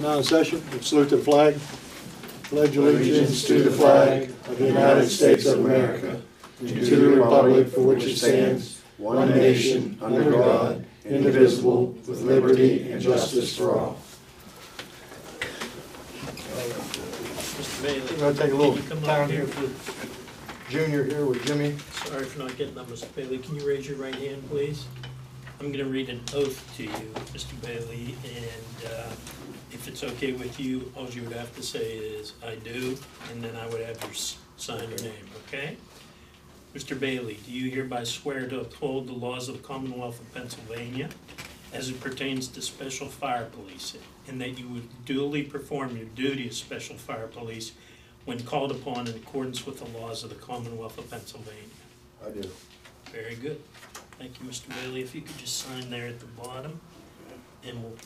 Now in session, salute the flag. Pledge allegiance to the flag of the United States of America and to the republic for which it stands, one nation, under God, indivisible, with liberty and justice for all. Mr. Bailey, I'm going to take a little can you come time up here for Junior here with Jimmy. Sorry for not getting up, Mr. Bailey. Can you raise your right hand, please? I'm going to read an oath to you, Mr. Bailey, and if it's okay with you, all you would have to say is, I do, and then I would have you sign your name, okay? Mr. Bailey, do you hereby swear to uphold the laws of the Commonwealth of Pennsylvania as it pertains to special fire policing, and that you would duly perform your duty as special fire police when called upon in accordance with the laws of the Commonwealth of Pennsylvania? I do. Very good. Thank you, Mr. Bailey. If you could just sign there at the bottom, and we'll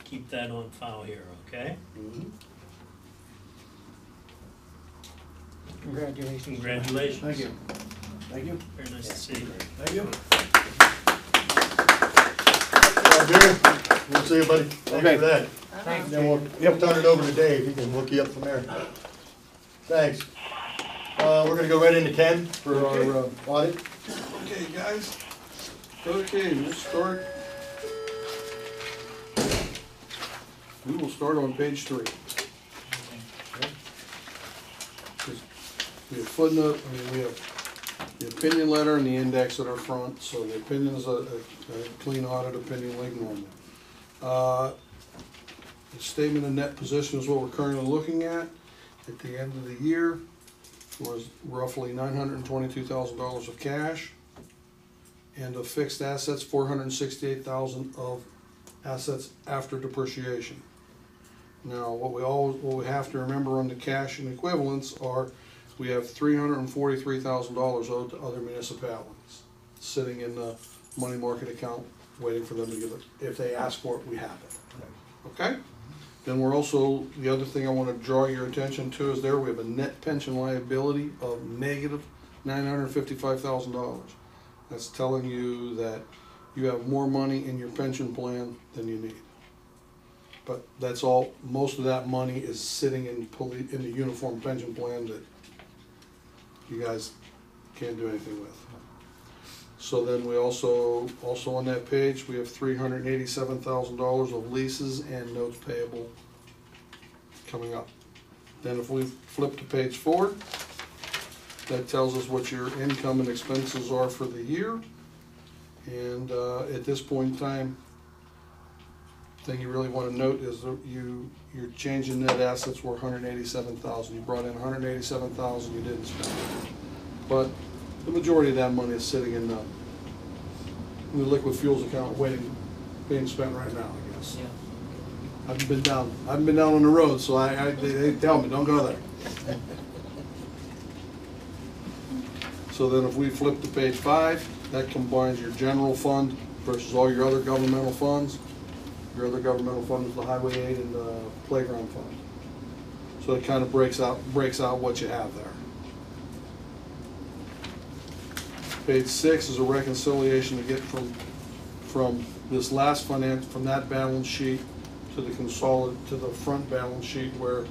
keep that on file here, okay? Mm-hmm. Congratulations. Congratulations. Thank you. Thank you. Very nice to see you. Thank you. We'll see you, buddy. Thanks for that. Thanks. Then we'll turn it over to Dave. He can look you up from there. Thanks. We're going to go right into Ken for our audit. Okay, guys. Okay, we'll start. We will start on page 3. We have footnote, we have the opinion letter and the index at our front, so the opinion is a clean audit opinion like normal. The statement of net position is what we're currently looking at. At the end of the year was roughly $922,000 of cash, and of fixed assets, $468,000 of assets after depreciation. Now, what we have to remember on the cash and equivalents are we have $343,000 owed to other municipalities sitting in the money market account waiting for them to give it. If they ask for it, we have it. Okay? Then we're also, the other thing I want to draw your attention to is we have a net pension liability of negative $955,000. That's telling you that you have more money in your pension plan than you need. But that's all, most of that money is sitting in the uniform pension plan that you guys can't do anything with. So then we also on that page, we have $387,000 of leases and notes payable coming up. Then if we flip to page 4, that tells us what your income and expenses are for the year. And at this point in time, the thing you really want to note is that your change in net assets were $187,000. You brought in $187,000, you didn't spend it. But the majority of that money is sitting in the liquid fuels account being spent right now, I guess. Yeah. I haven't been down on the road, so they tell me, don't go there. So then if we flip to page 5, that combines your general fund versus all your other governmental funds. Your other governmental fund is the highway aid and the playground fund. So it kind of breaks out what you have there. Page 6 is a reconciliation to get from this last from that balance sheet to the front balance sheet, where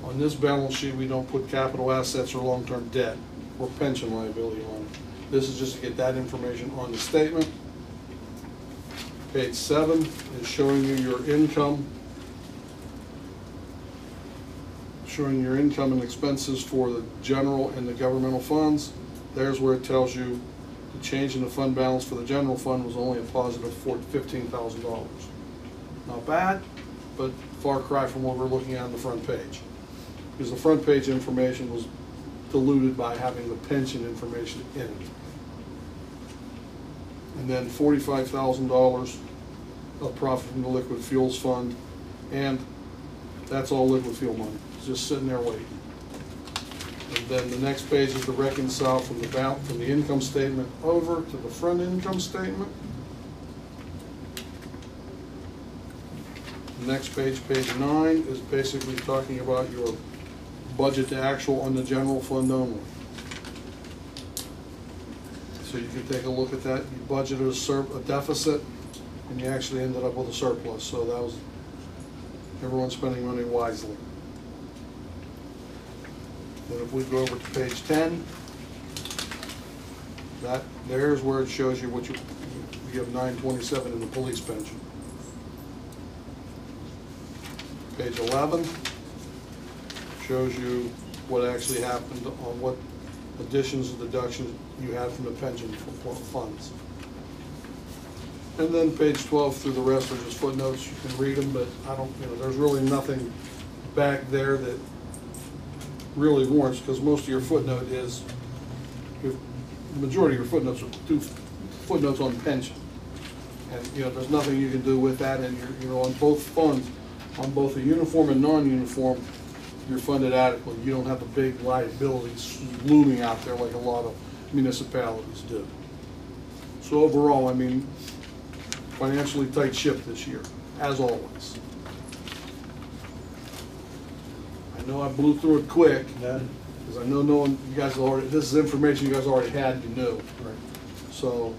on this balance sheet we don't put capital assets or long-term debt or pension liability on it. This is just to get that information on the statement. Page 7 is showing you your income, and expenses for the general and the governmental funds. There's where it tells you the change in the fund balance for the general fund was only a positive $15,000. Not bad, but far cry from what we're looking at on the front page. Because the front page information was diluted by having the pension information in it. And then $45,000 of profit from the liquid fuels fund, and that's all liquid fuel money. It's just sitting there waiting. And then the next page is the reconcile from the income statement over to the front income statement. The next page, page 9, is basically talking about your budget to actual on the general fund only. So you can take a look at that. You budgeted a deficit, and you actually ended up with a surplus. So that was everyone's spending money wisely. Then if we go over to page 10, there's where it shows you what you have $927 in the police pension. Page 11 shows you what actually happened on what additions and deductions you had from the pension funds. And then page 12 through the rest are just footnotes. You can read them, but I don't, there's really nothing back there that really warrants, because most of your footnote is, the majority of your footnotes are footnotes on pension. And, there's nothing you can do with that, and on both funds, on both the uniform and non-uniform, you're funded adequately. You don't have the big liabilities looming out there like a lot of municipalities do. So overall, I mean, financially tight ship this year, as always. I know I blew through it quick, because I know you guys already, this is information you guys already had, you knew. Right. So,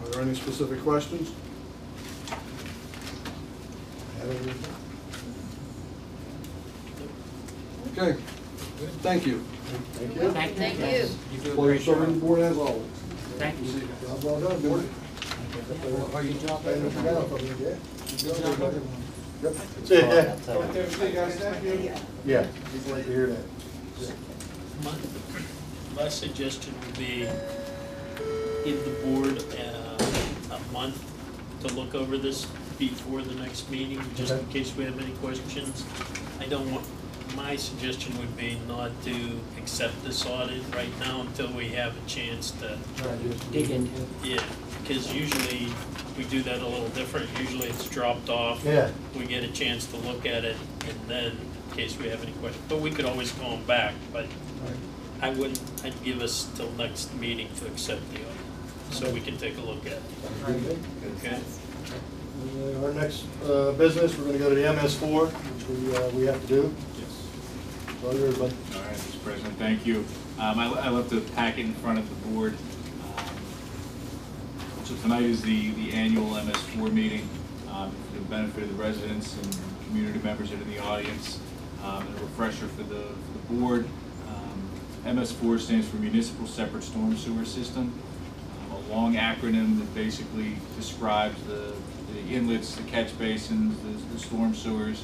are there any specific questions? Okay, thank you. Thank you. Thank you. You do a Pleasure great serving the job. board as always. Thank you. Job well done, board. Are you job? Yep. That's it, yeah. Okay, guys, thank you. Yeah, just like to hear that. My suggestion would be give the board a month to look over this before the next meeting, just in case we have any questions. My suggestion would be not to accept this audit right now until we have a chance to, Dig into it. yeah, because usually we do that a little different. Usually it's dropped off. Yeah. We get a chance to look at it, and then, in case we have any questions, but we could always call them back, but I'd give us till next meeting to accept the audit, so we can take a look at it, okay? Our next business, we're gonna go to the MS4, which we have to do. Well, everybody. All right, Mr. President, thank you. I left a packet in front of the board. So tonight is the annual MS4 meeting for the benefit of the residents and community members that are in the audience. And a refresher for the board. MS4 stands for Municipal Separate Storm Sewer System, a long acronym that basically describes the inlets, the catch basins, the storm sewers,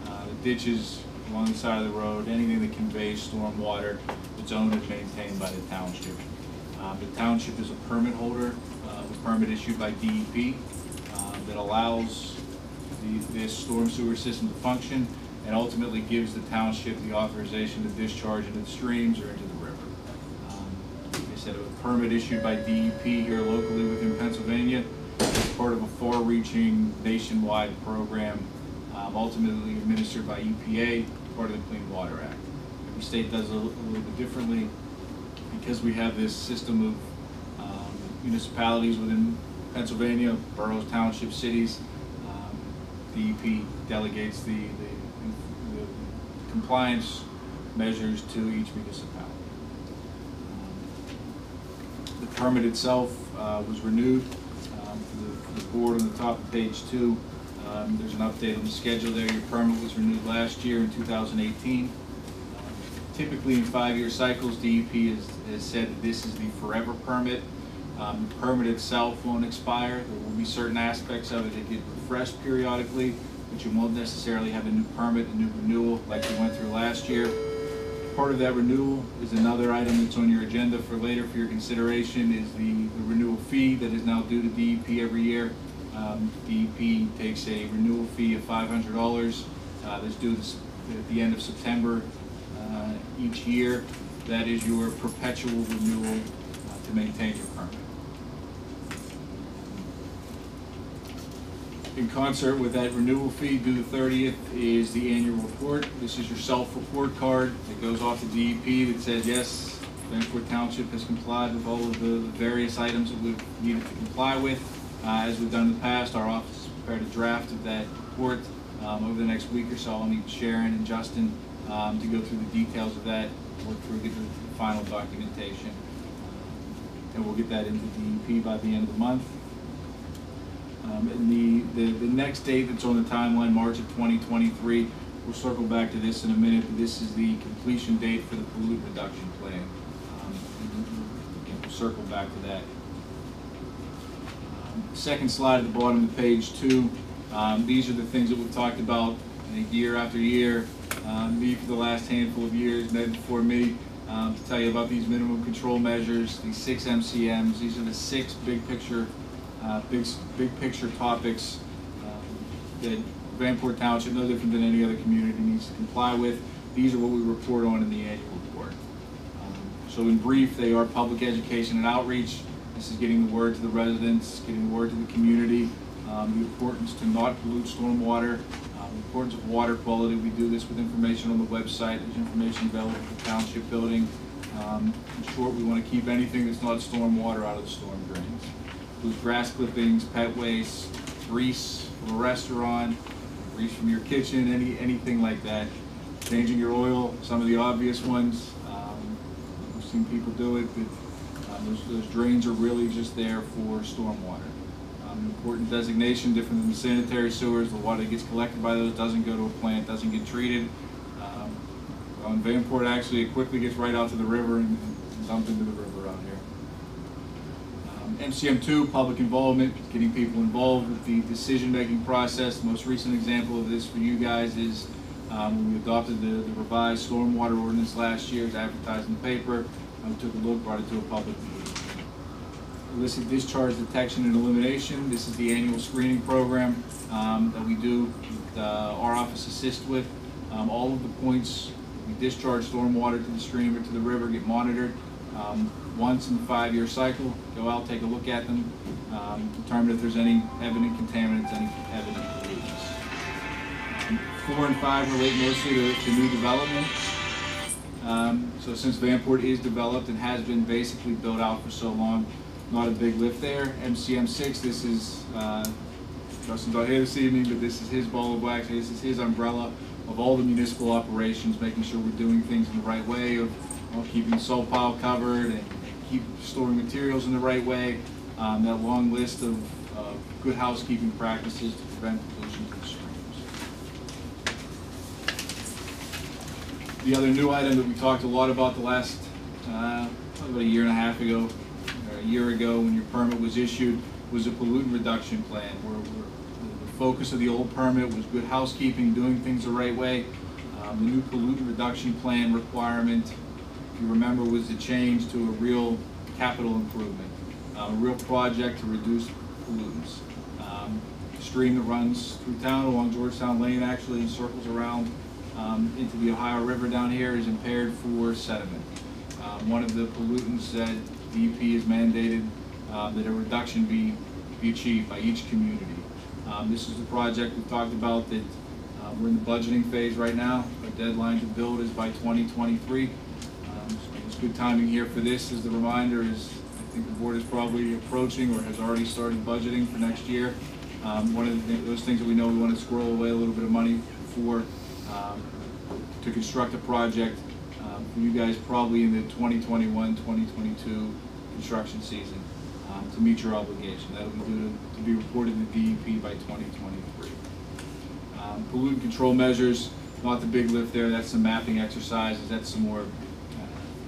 the ditches along the side of the road, anything that conveys storm water that's owned and maintained by the township. The township is a permit holder, a permit issued by DEP that allows this storm sewer system to function and ultimately gives the township the authorization to discharge into the streams or into the river. Like I said, a permit issued by DEP here locally within Pennsylvania as part of a far-reaching nationwide program ultimately administered by EPA, part of the Clean Water Act. Every state does it a little bit differently. Because we have this system of municipalities within Pennsylvania, boroughs, townships, cities, DEP delegates the compliance measures to each municipality. The permit itself was renewed for the board on the top of page 2. There's an update on the schedule there. Your permit was renewed last year in 2018. Typically in 5-year cycles, DEP has said that this is the forever permit. The permit itself won't expire. There will be certain aspects of it that get refreshed periodically, but you won't necessarily have a new permit, a new renewal like we went through last year. Part of that renewal is another item that's on your agenda for later for your consideration is the renewal fee that is now due to DEP every year. DEP takes a renewal fee of $500 that's due at the end of September each year. That is your perpetual renewal to maintain your permit. In concert with that renewal fee due the 30th is the annual report. This is your self-report card that goes off to DEP that says, yes, Vanport Township has complied with all of the various items that we've needed to comply with. As we've done in the past, our office has prepared a draft of that report. Over the next week or so, I'll meet Sharon and Justin to go through the details of that, work through, get the final documentation. And we'll get that into DEP by the end of the month. And the next date that's on the timeline, March of 2023, we'll circle back to this in a minute, but this is the completion date for the pollutant reduction plan. Again, we'll circle back to that. Second slide at the bottom of page 2. These are the things that we've talked about, I think, year after year. Me for the last handful of years, Ned before me, to tell you about these minimum control measures, these 6 MCMs. These are the 6 big picture topics that Vanport Township, no different than any other community, needs to comply with. These are what we report on in the annual report. So in brief, they are public education and outreach. This is getting the word to the residents, getting the word to the community, the importance to not pollute stormwater, the importance of water quality. We do this with information on the website. There's information available at the Township building. In short, we want to keep anything that's not stormwater out of the storm drains. Those grass clippings, pet waste, grease from a restaurant, grease from your kitchen, anything like that. Changing your oil, some of the obvious ones. We've seen people do it, but those drains are really just there for stormwater. An important designation, different than the sanitary sewers. The water that gets collected by those doesn't go to a plant, doesn't get treated. On Vanport, actually, it quickly gets right out to the river and dumped into the river out here. MCM2, public involvement, getting people involved with the decision-making process. The most recent example of this for you guys is when we adopted the revised stormwater ordinance last year. It was advertised in the paper. We took a look, brought it to a public meeting. Illicit discharge detection and elimination. This is the annual screening program that we do, that our office assists with. All of the points we discharge stormwater to the stream or to the river get monitored once in the 5-year cycle. Go out, take a look at them, determine if there's any evident contaminants, any evident pollutants. 4 and 5 relate mostly to new development. So since Vanport is developed and has been basically built out for so long, not a big lift there. MCM 6, this is, Justin's not here this evening, but this is his ball of wax, this is his umbrella of all the municipal operations, making sure we're doing things in the right way, of keeping the salt pile covered and keep storing materials in the right way. That long list of good housekeeping practices to prevent pollution to the streams. The other new item that we talked a lot about the last, about a year and a half ago, or a year ago when your permit was issued, was a pollutant reduction plan. Where the focus of the old permit was good housekeeping, doing things the right way. The new pollutant reduction plan requirement, if you remember, was the change to a real capital improvement, a real project to reduce pollutants. Stream that runs through town along Georgetown Lane actually and circles around into the Ohio River down here is impaired for sediment. One of the pollutants that DEP has mandated that a reduction be achieved by each community. This is the project we've talked about that we're in the budgeting phase right now. Our deadline to build is by 2023. So it's good timing here for this. As the reminder is, I think the board is probably approaching or has already started budgeting for next year. One of those things that we know we want to squirrel away a little bit of money for to construct a project for you guys probably in the 2021-2022 construction season to meet your obligation. That will be due to be reported to DEP by 2023. Pollutant control measures, not the big lift there. That's some mapping exercises. That's some more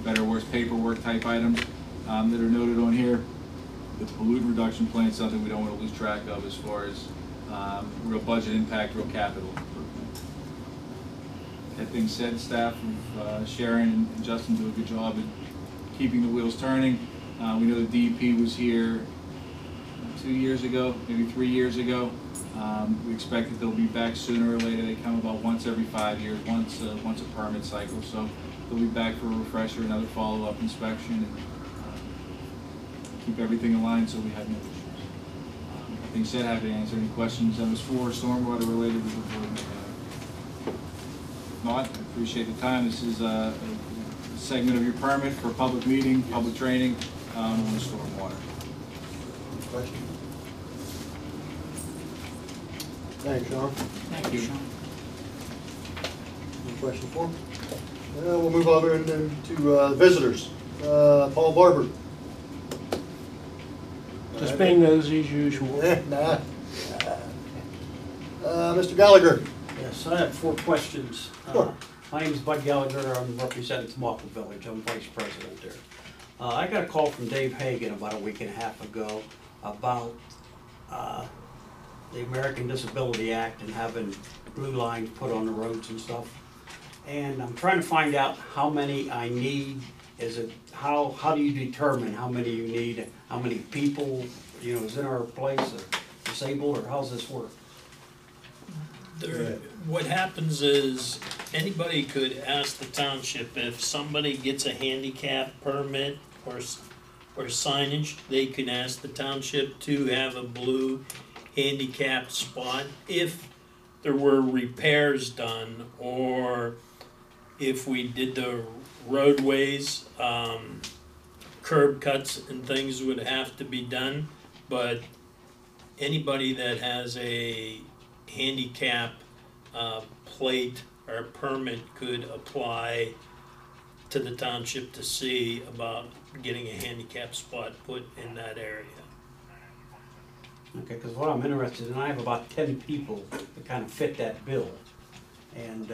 better, worse paperwork type items that are noted on here. The pollutant reduction plan is something we don't want to lose track of as far as real budget impact, real capital improvement. That being said, staff of Sharon and Justin do a good job at keeping the wheels turning. We know the DEP was here 2 years ago, maybe 3 years ago. We expect that they'll be back sooner or later. They come about once every 5 years, once a permit cycle. So they'll be back for a refresher, another follow-up inspection, and keep everything in line so we have no issues. That being said, happy to answer any questions. MS4, stormwater related to the board. If not, I appreciate the time. This is a segment of your permit for a public meeting, public training on stormwater. Question? Thanks, Sean. Thank you, Sean. Any question for him? We'll move over to visitors. Paul Barber. Just being nosy as usual. Nah. Mr. Gallagher. Yes, I have 4 questions. Sure. My name is Bud Gallagher, I'm representing Tamaqua Village, I'm vice president there. I got a call from Dave Hagan about a week and a half ago about the American Disability Act and having blue lines put on the roads and stuff. And I'm trying to find out how many I need. How do you determine how many you need, how many people, you know, is in our place, or disabled, or how's this work? What happens is, anybody could ask the township if somebody gets a handicap permit or signage, they can ask the township to have a blue handicap spot. If there were repairs done, or if we did the roadways, curb cuts and things would have to be done, but anybody that has a handicap plate or permit could apply to the township to see about getting a handicap spot put in that area. Okay, because what I'm interested in, I have about 10 people that kind of fit that bill. And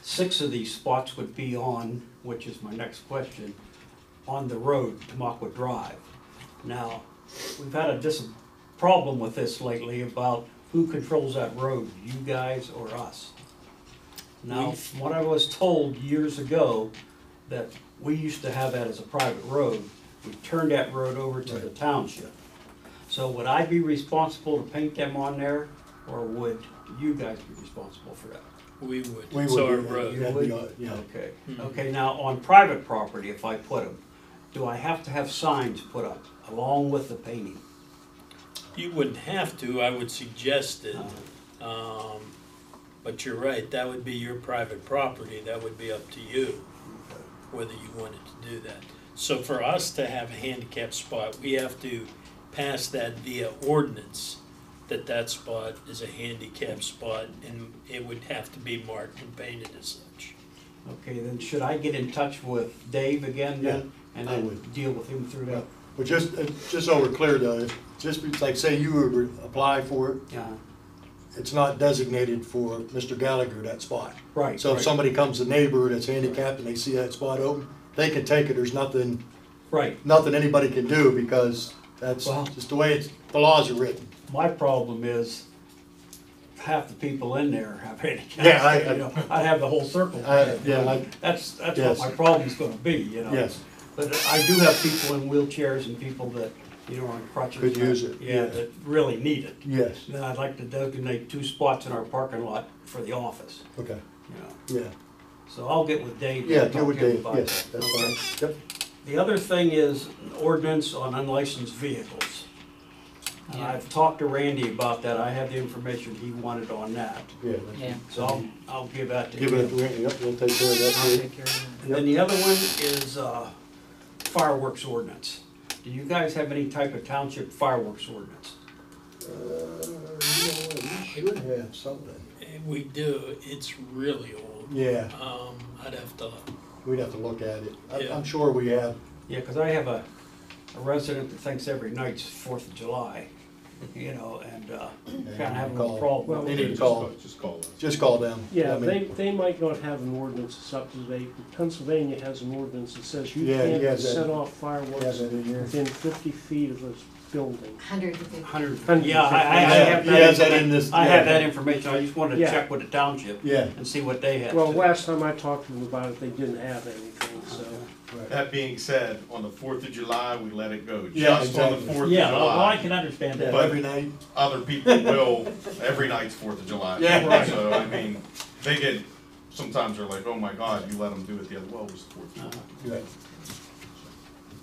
6 of these spots would be on, which is my next question, on the road, Tamaqua Drive. Now, we've had a problem with this lately about who controls that road, you guys or us. Now, from what I was told years ago, that we used to have that as a private road. We turned that road over to the township. So would I be responsible to paint them on there, or would you guys be responsible for that? We would, We it's would our do that. road. Yeah, would? yeah. Okay, Mhm. okay, now on private property, if I put them, do I have to have signs put up along with the painting? You wouldn't have to, I would suggest it, Uh, but you're right, that would be your private property, that would be up to you, whether you wanted to do that. So for us to have a handicap spot, we have to pass that via ordinance, that spot is a handicap spot, and it would have to be marked and painted as such. Okay, then should I get in touch with Dave again then? And I then would. deal with him through that? But just so we're clear though, just like say you were to apply for it, Yeah, it's not designated for Mr. Gallagher, that spot. right. So if right, somebody comes, a neighbor that's handicapped and they see that spot open, they can take it, there's nothing Right, anybody can do because that's Well- just the way the laws are written. my problem is half the people in there have handicaps. Yeah, you know, I'd have the whole circle. That's yes. what my problem's gonna be, you know? Yes, But I do have people in wheelchairs and people that, you know, are on crutches. Could use it, Yeah, yeah. that really need it. yes, Then I'd like to designate 2 spots in our parking lot for the office, okay, you know? yeah. So I'll get with Dave. Yeah, and do talk with to him Dave, about yes, that. that's Okay. fine, yep. The other thing is ordinance on unlicensed vehicles. And Yeah. I've talked to Randy about that, I have the information he wanted on that. Yeah, Yeah, So I'll give that to give it, him. yep, we'll take care of that I'll too. take care of that. And then the other one is fireworks ordinance. Do you guys have any type of township fireworks ordinance? You know what, we should have something. We do, it's really old. Yeah, I'd have to, we'd have to look at it. Yeah. I'm sure we have, Yeah, because I have a resident that thinks every night's 4th of July, you know, and kind of having a call. problem. Well, They need to call, Just call us. just call them. Yeah, I mean, they might not have an ordinance that's up to date. Pennsylvania has an ordinance that says you Yeah, he can't has that. set off Have fireworks it in here. within 50 feet of a building. 150. 100, yeah, I Yeah, have he has that that, in this. I have yeah. that information, I just wanted to Yeah. check with the township Yeah, and see what they have. Well, to- last time I talked to them about it, they didn't have anything, so. right. That being said, on the 4th of July, we let it go. Yeah, Just on the exactly. 4th of Yeah, well, I July. can understand that. Yeah, every night. Other people will, every night's 4th of July. Yeah. Right. So, I mean, they get, sometimes they're like, oh my God, you let them do it the other, well, it was the 4th of July. Right.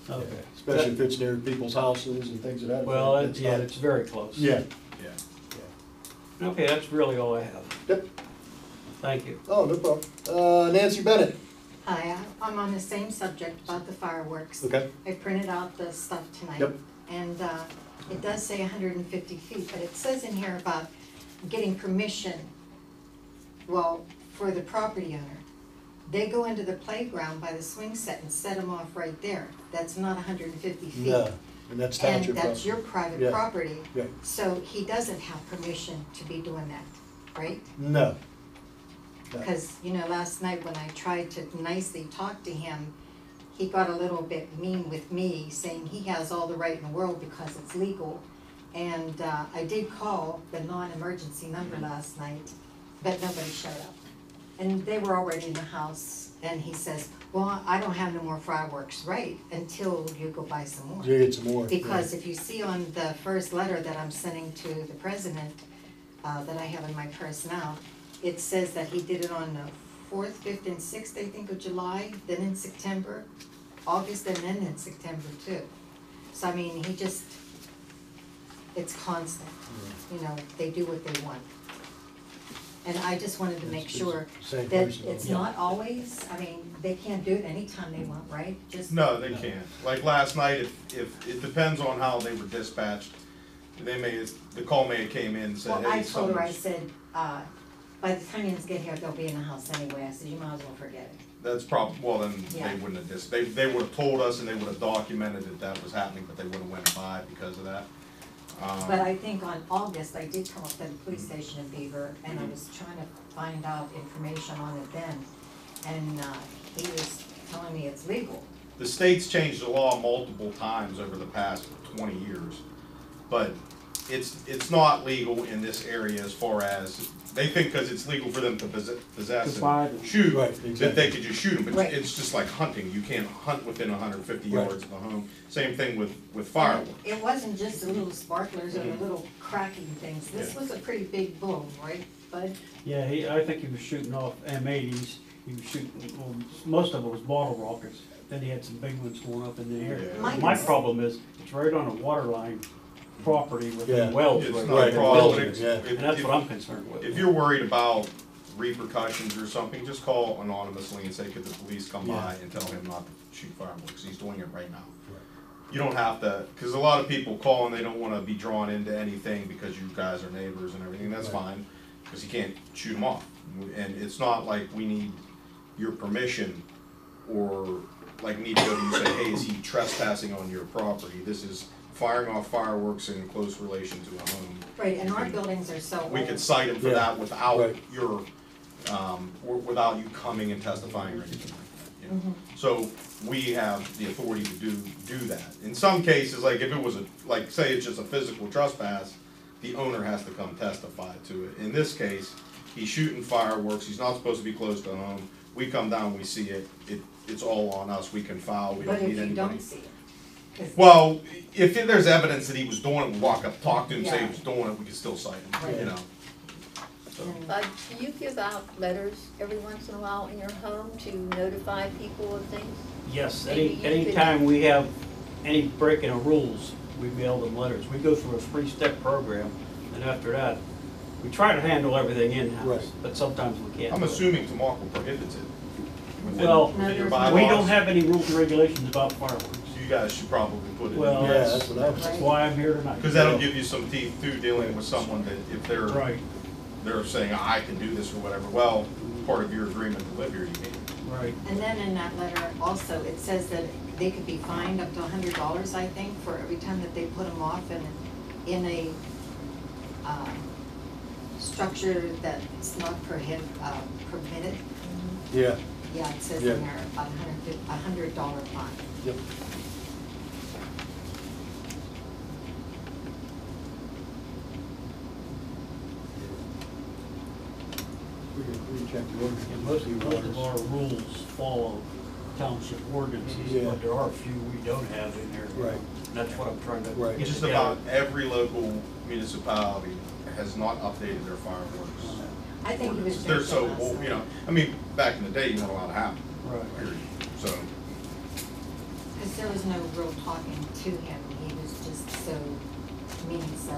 Okay. Especially if it's near people's houses and things of that. Well, effect. yeah, not- it's very close. Yeah, Yeah. Okay, that's really all I have. Yep. Thank you. oh, no problem. Nancy Bennett, Hi, I'm on the same subject about the fireworks. okay, I printed out the stuff tonight. Yep. And it does say 150 feet, but it says in here about getting permission, well, for the property owner. They go into the playground by the swing set and set them off right there. That's not 150 feet. no, And that's And township that's property. your private Yeah. property. Yeah. So he doesn't have permission to be doing that, right? No. No. Because, you know, last night when I tried to nicely talk to him, he got a little bit mean with me, saying he has all the right in the world because it's legal. And I did call the non-emergency number last night, but nobody showed up. And they were already in the house, and he says, well, I don't have no more fireworks, right, until you go buy some more. You get some more. Because if you see on the first letter that I'm sending to the president, that I have in my purse now, it says that he did it on the 4th, 5th, and 6th, I think, of July, then in September, August, and then in September too. So I mean, he just, it's constant, you know, they do what they want. And I just wanted to make It's sure same that person. it's Yeah. not always, I mean, they can't do it anytime they want, right? Just No, they can't. Like last night, if, it depends on how they were dispatched. The call may have came in and said, Well, I hey, told her, I someone's. said, by the time you get here, they'll be in the house anyway. I said, you might as well forget it. That's well, then Yeah. they wouldn't have they would have told us and they would have documented that was happening, but they wouldn't have went by because of that. But I think on August, I did come up to the police station in Beaver, and I was trying to find out information on it then. And he was telling me it's legal. The state's changed the law multiple times over the past 20 years, but it's not legal in this area as far as, they think because it's legal for them to possess To buy and them. shoot, Right, that exactly. they could just shoot them, but Right. it's just like hunting, you can't hunt within 150 Right. yards of the home. Same thing with fireworks. It wasn't just the little sparklers or the little cracking things. This Yeah. was a pretty big boom, right, Bud? Yeah, I think he was shooting off M80s, he was shooting, well, most of it was bottle rockets, then he had some big ones going up in the air. Yeah. My problem is, it's right on a water line property with Yeah. the wells It's right not there. a Right, problem. building, It's- yeah. if- And that's if- what I'm concerned with. If you're worried about repercussions or something, just call anonymously and say, could the police come by and tell him not to shoot fireworks? He's doing it right now. You don't have to, because a lot of people call and they don't want to be drawn into anything because you guys are neighbors and everything, that's Right. fine, because you can't shoot them off. And it's not like we need your permission or like need to go to you and say, hey, is he trespassing on your property? This is firing off fireworks in close relation to a home. Right, and our buildings are so We old. could cite him for Yeah. that without Right. your, without you coming and testifying or anything like that, you know? So we have the authority to do that. In some cases, like if it was like say it's just a physical trespass, the owner has to come testify to it. In this case, he's shooting fireworks, he's not supposed to be close to home. We come down, we see it, it's all on us, we can file, we But don't if need you anybody. don't see it. 'cause- Well, if there's evidence that he was doing it, we walk up, talk to him, say he Yeah. was doing it, we can still cite him, Right. you know? So, and- Do you give out letters every once in a while in your home to notify people of things? Yes, Maybe you could- anytime we have any breaking of rules, we mail them letters. We go through a 3-step program, and after that, we try to handle everything in-house, Right. but sometimes we can't. I'm do it. assuming Tomaco prohibits it. within- Well, within your we bylaws. We don't have any rules and regulations about fireworks. You guys should probably put it in. Well, Yeah, that's what I was That's saying. why I'm here tonight. Because that'll give you some teeth too, dealing with someone that if Right, they're saying, I can do this or whatever, well, part of your agreement to live here, you can't. right. And then in that letter also, it says that they could be fined up to $100, I think, for every time that they put them off in a structure that's not permitted. Yeah, Yeah, it says Yeah. in there about $100 fine. yep. We can check the ordinance. And most of our rules follow township ordinances, Yeah. but there are a few we don't have in there. Right. And that's what I'm trying to Right. get Just together. about every local municipality has not updated their fireworks. I think he was ordinances. They're drinking so, last old, night. you know, I mean, back in the day, you weren't allowed to have them, Right. period. So, Because there was no real talking to him, he was just so mean, so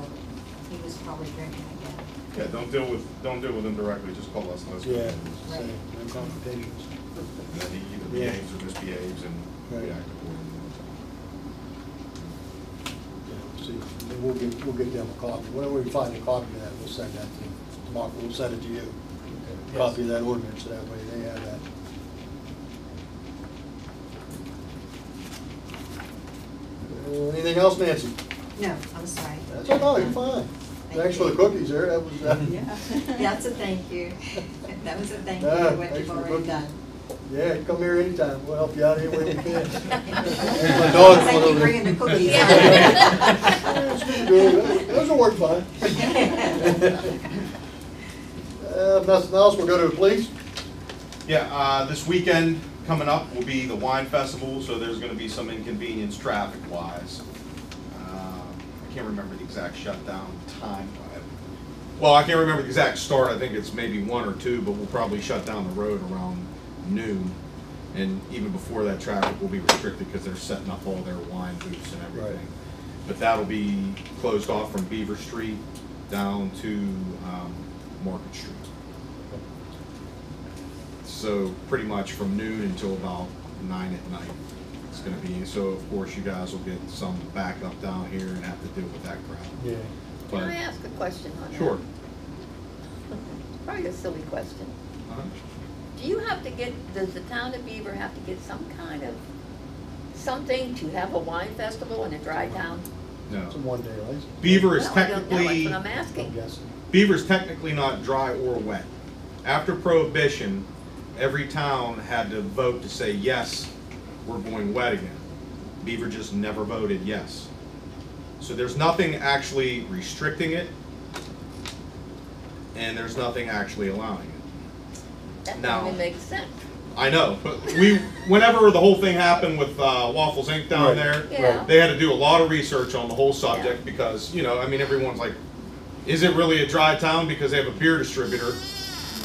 he was probably drinking again. yeah, don't deal with them directly, just call us, let's go. Yeah, Right. same, no complications. And then he either Yeah. behaves or misbehaves and we Right. act accordingly. Yeah, see, then we'll get them a copy. Whenever we find a copy of that, we'll send that to Mark, we'll send it to you. Yes. Copy of that ordinance, that way they have that. Anything else, Nancy? No, I'm sorry. That's all right, you're fine. Thanks for the cookies there, that was, Yeah, that's a thank you. That was a thank you Ah, for what thanks you've for the already cookies. done. yeah, come here anytime, we'll help you out any way we can. There's my Thank dog going you over bringing there. the cookies. It's doing good. Those will work fine. If nothing else, we'll go to the police. Yeah, this weekend coming up will be the wine festival, so there's gonna be some inconvenience traffic-wise. I can't remember the exact shutdown time. Well, I can't remember the exact start, I think it's maybe 1 or 2, but we'll probably shut down the road around noon. And even before that, traffic will be restricted because they're setting up all their wine booths and everything. Right. But that'll be closed off from Beaver Street down to Market Street. So pretty much from noon until about 9 at night it's gonna be. So of course you guys will get some backup down here and have to deal with that crowd. Yeah. Can But I ask a question on that? sure. Probably a silly question. Uh-huh. Do you have to get, does the town of Beaver have to get some kind of, something to have a wine festival in a dry town? No. It's a one-day license. Beaver is Well, I don't know, technically, that's what I'm I'm asking. guessing. Beaver's technically not dry or wet. After Prohibition, every town had to vote to say, yes, we're going wet again. Beaver just never voted yes. So there's nothing actually restricting it, and there's nothing actually allowing it. That Now- doesn't even make sense. I know, but whenever the whole thing happened with Waffles Inc. down Right. there, Yeah. they had to do a lot of research on the whole subject because, you know, I mean, everyone's like, is it really a dry town because they have a beer distributor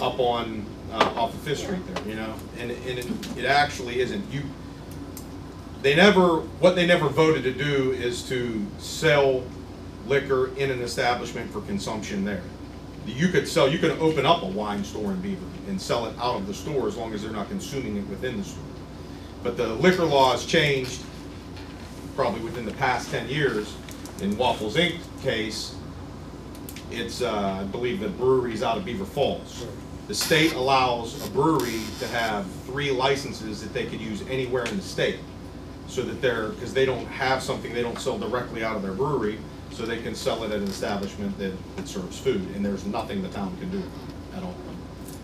up on off of Fifth Street there, you know? And it actually isn't. What they never voted to do is to sell liquor in an establishment for consumption there. You could open up a wine store in Beaver and sell it out of the store as long as they're not consuming it within the store. But the liquor laws changed probably within the past 10 years. In Waffles Inc. case, it's, I believe, the brewery's out of Beaver Falls. The state allows a brewery to have 3 licenses that they could use anywhere in the state. So that because they don't have something they don't sell directly out of their brewery, so they can sell it at an establishment that serves food, and there's nothing the town can do at all.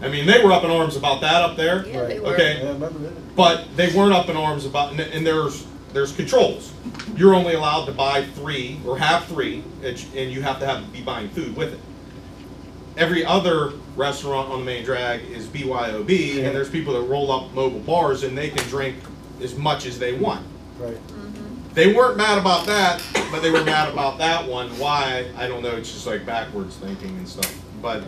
I mean, they were up in arms about that up there. Yeah, they were. Okay. Yeah, I remember that. But they weren't up in arms about, and there's controls. You're only allowed to buy 3 or have 3, and you have to be buying food with it. Every other restaurant on the main drag is BYOB, Yeah. and there's people that roll up mobile bars and they can drink as much as they want. Right. They weren't mad about that, but they were mad about that one. Why? I don't know. It's just like backwards thinking and stuff. But,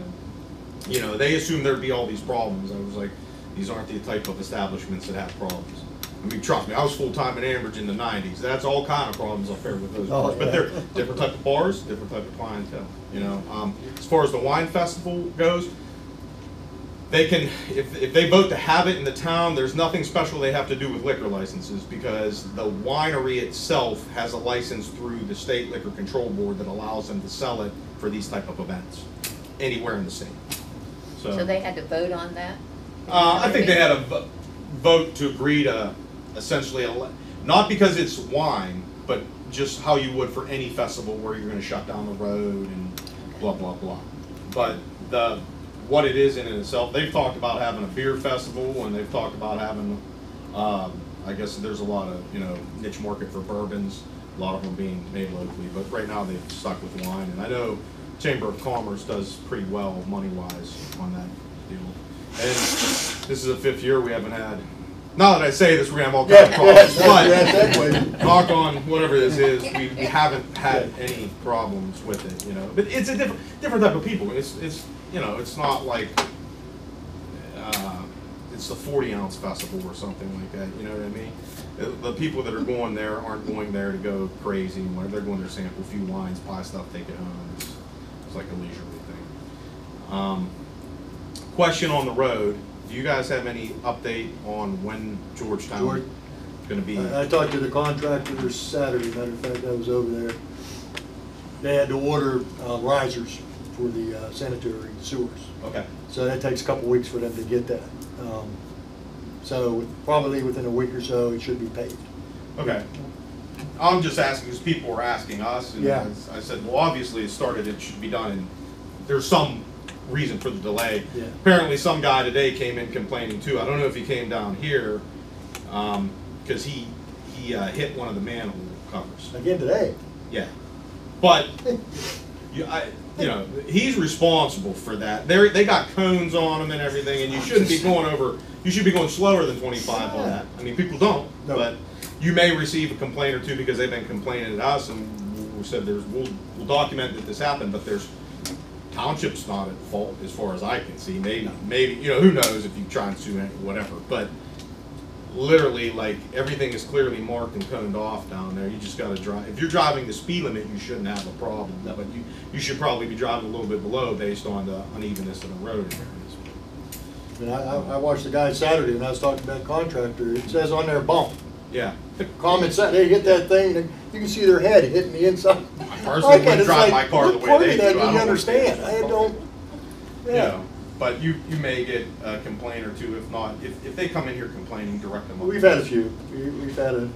you know, they assumed there'd be all these problems. I was like, these aren't the type of establishments that have problems. I mean, trust me, I was full-time in Ambridge in the 90s. That's all kind of problems up there with those Oh, bars. But yeah. they're different type of bars, different type of clientele, you know. As far as the wine festival goes, they can, if they vote to have it in the town, there's nothing special they have to do with liquor licenses because the winery itself has a license through the State Liquor Control Board that allows them to sell it for these type of events anywhere in the state. So they had to vote on that? I think they had a vote to agree to essentially, not because it's wine, but just how you would for any festival where you're going to shut down the road and blah, blah, blah. But what it is in itself, they've talked about having a beer festival and they've talked about having, I guess there's a lot of, you know, niche market for bourbons, a lot of them being made locally, but right now they've stuck with wine. And I know Chamber of Commerce does pretty well money-wise on that deal. And this is the 5th year we haven't had, now that I say this, we're gonna have all kinds of problems, but knock on whatever this is, we haven't had any problems with it, you know. But it's a different type of people. It's you know, it's not like it's the 40-ounce festival or something like that. You know what I mean? The people that are going there aren't going there to go crazy. They're going there to sample a few wines, buy stuff, take it home. It's like a leisurely thing. Question on the road. Do you guys have any update on when Georgetown is going to be? I talked to the contractor Saturday, matter of fact, I was over there. They had to order risers for the sanitary sewers. Okay. So that takes a couple weeks for them to get that. So probably within a week or so, it should be paved. Okay. I'm just asking because people were asking us, and Yeah. I said, well, obviously it should be done, and there's some reason for the delay. Yeah. Apparently, some guy today came in complaining too. I don't know if he came down here, because he hit one of the manhole covers. Again today. Yeah, but you know, he's responsible for that. They got cones on them and everything, and you shouldn't be going over. You should be going slower than 25 on that. I mean, people don't, No. but you may receive a complaint or two because they've been complaining at us, and we said we'll document that this happened, but Township's not at fault as far as I can see. Maybe you know, who knows if you try and sue whatever, but literally, like, everything is clearly marked and coned off down there. You just got to drive. If you're driving the speed limit, you shouldn't have a problem. But you should probably be driving a little bit below based on the unevenness of the road areas. And I watched the guy Saturday when I was talking to that contractor. It says on their bump. Yeah. Common sense. They hit that thing, and you can see their head hitting the inside. I personally wouldn't drive my car the way they do. I You don't understand? I don't. You know, but you may get a complaint or two. If not, if they come in here complaining, direct them. We've had a few. We've had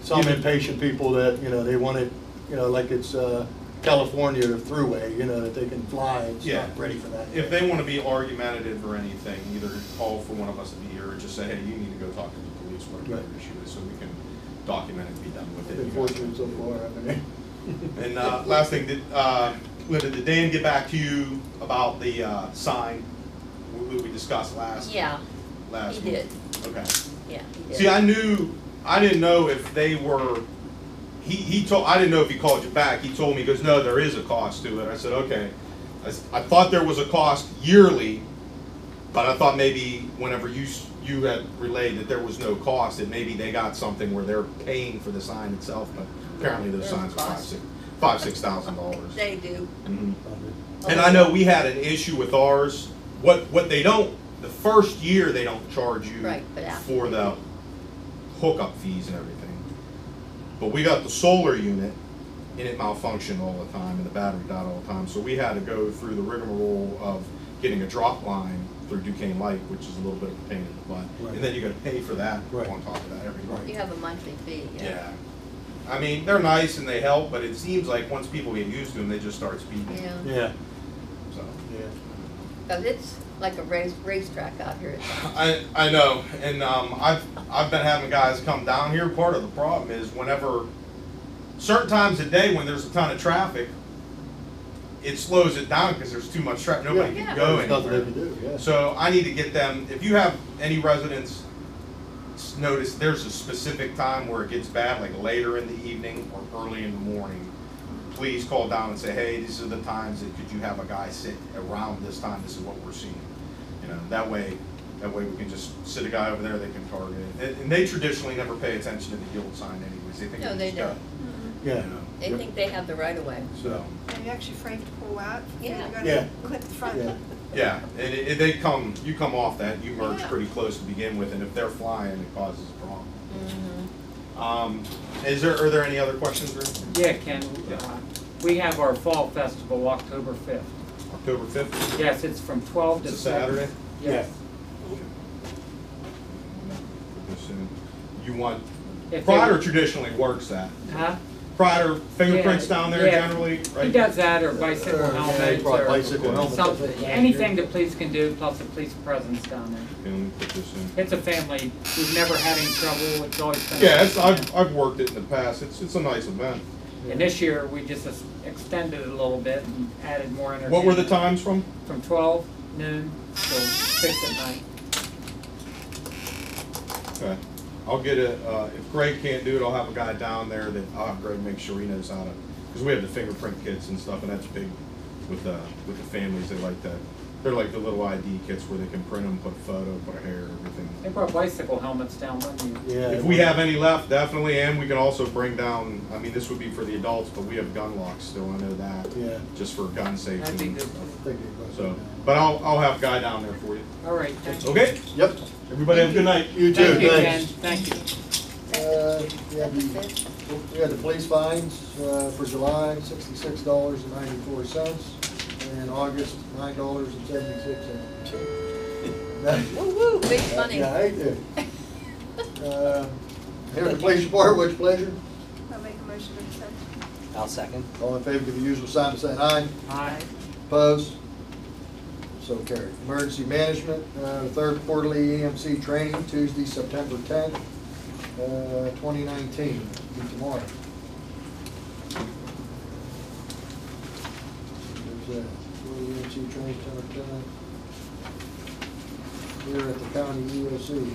some impatient people that, you know, they want it, you know, like it's California throughway, you know, that they can fly and Yeah. not ready for that. If they want to be argumentative or anything, either call for one of us to be here or just say, hey, you need to go talk to the police, whatever the issue is, so we can document it and be done with it. Been fortunate so far, I mean. And last thing, Linda, did Dan get back to you about the sign we discussed last? Yeah, Last he week? did. Okay. Yeah, he did. See, I didn't know if they were, I didn't know if he called you back. He told me, he goes, no, there is a cost to it. I said, okay. I thought there was a cost yearly, but I thought maybe whenever you had relayed that there was no cost, that maybe they got something where they're paying for the sign itself, but apparently those There's signs are cost. $5,000-$6,000. They do. Mhm. And I know we had an issue with ours. What they don't, the first year they don't charge you Right, but after. for the hookup fees and everything. But we got the solar unit and it malfunctioned all the time and the battery died all the time. So we had to go through the rigmarole of getting a drop line through Duquesne Light, which is a little bit of a pain in the butt. Right. And then you gotta pay for that Right. on top of that every month. You have a monthly fee, yeah. Yeah. I mean, they're nice and they help, but it seems like once people get used to them, they just start speeding. Yeah, Yeah, So. yeah. because it's like a racetrack out here. I know, and I've been having guys come down here. Part of the problem is whenever certain times of day when there's a ton of traffic, it slows it down because there's too much traffic. Nobody Yeah. can go There's nothing anywhere. they can do, yeah. So I need to get them. If you have any residents notice there's a specific time where it gets bad, like later in the evening or early in the morning, please call down and say, hey, these are the times that could you have a guy sit around this time. This is what we're seeing. You know, that way we can just sit a guy over there. They can target it. And they traditionally never pay attention to the yield sign anyways. They think No, it's they just don't. Yeah. You know, They think they have the right of way. so. Are you actually afraid to pull out? Yeah. You're Yeah. gonna clip the front. Yeah. Yeah, and you come off that, you merge Yeah. pretty close to begin with, and if they're flying, it causes a problem. Mhm. Are there any other questions, Rick? Yeah, Ken, Yeah. we have our fall festival October 5th. October 5th? Yes, it's from 12 to It's a 7. Saturday? Yes. You want, If Prider they- traditionally works that. Huh? Prider fingerprints Yeah, down there yeah. generally, right? He does that, or bicycle Yeah, helmets, he brought or bicycle helmets, I something, think, last anything year. the police can do, plus the police presence down there. Okay, let me put this in. It's a family, we've never had any trouble, it's always been. Yeah, I've worked it in the past, it's a nice event. And this year, we just extended it a little bit and added more entertainment. What were the times from? From 12 noon till 6 at night. Okay. I'll get if Greg can't do it, I'll have a guy down there that, I'll have Greg make sure he knows how to, because we have the fingerprint kits and stuff, and that's big with the families. They like that. They're like the little ID kits where they can print them, put a photo, put a hair, everything. They brought bicycle helmets down one year. Yeah. If we have any left, definitely, and we can also bring down, I mean, this would be for the adults, but we have gun locks still, I know that. Yeah. Just for gun safety. That'd be and good. stuff. Thinking about So, that. but I'll have a guy down there for you. All right, thank you. Okay? Yep. Everybody have a good night. You too, Thank you, Ken, thanks. thank you. We had the police fines for July, $66.94, and August, $9.76. Woo-woo, big money. Yeah, I did. Here at the police report, what's your pleasure? motion to accept. I'll second. All in favor, give the usual sign by saying aye. Aye. Opposed? So carried. Emergency management, third quarterly EMC training, Tuesday, September 10th, 2019, be tomorrow. There's quarterly EMC training, September 10th, here at the county EOC.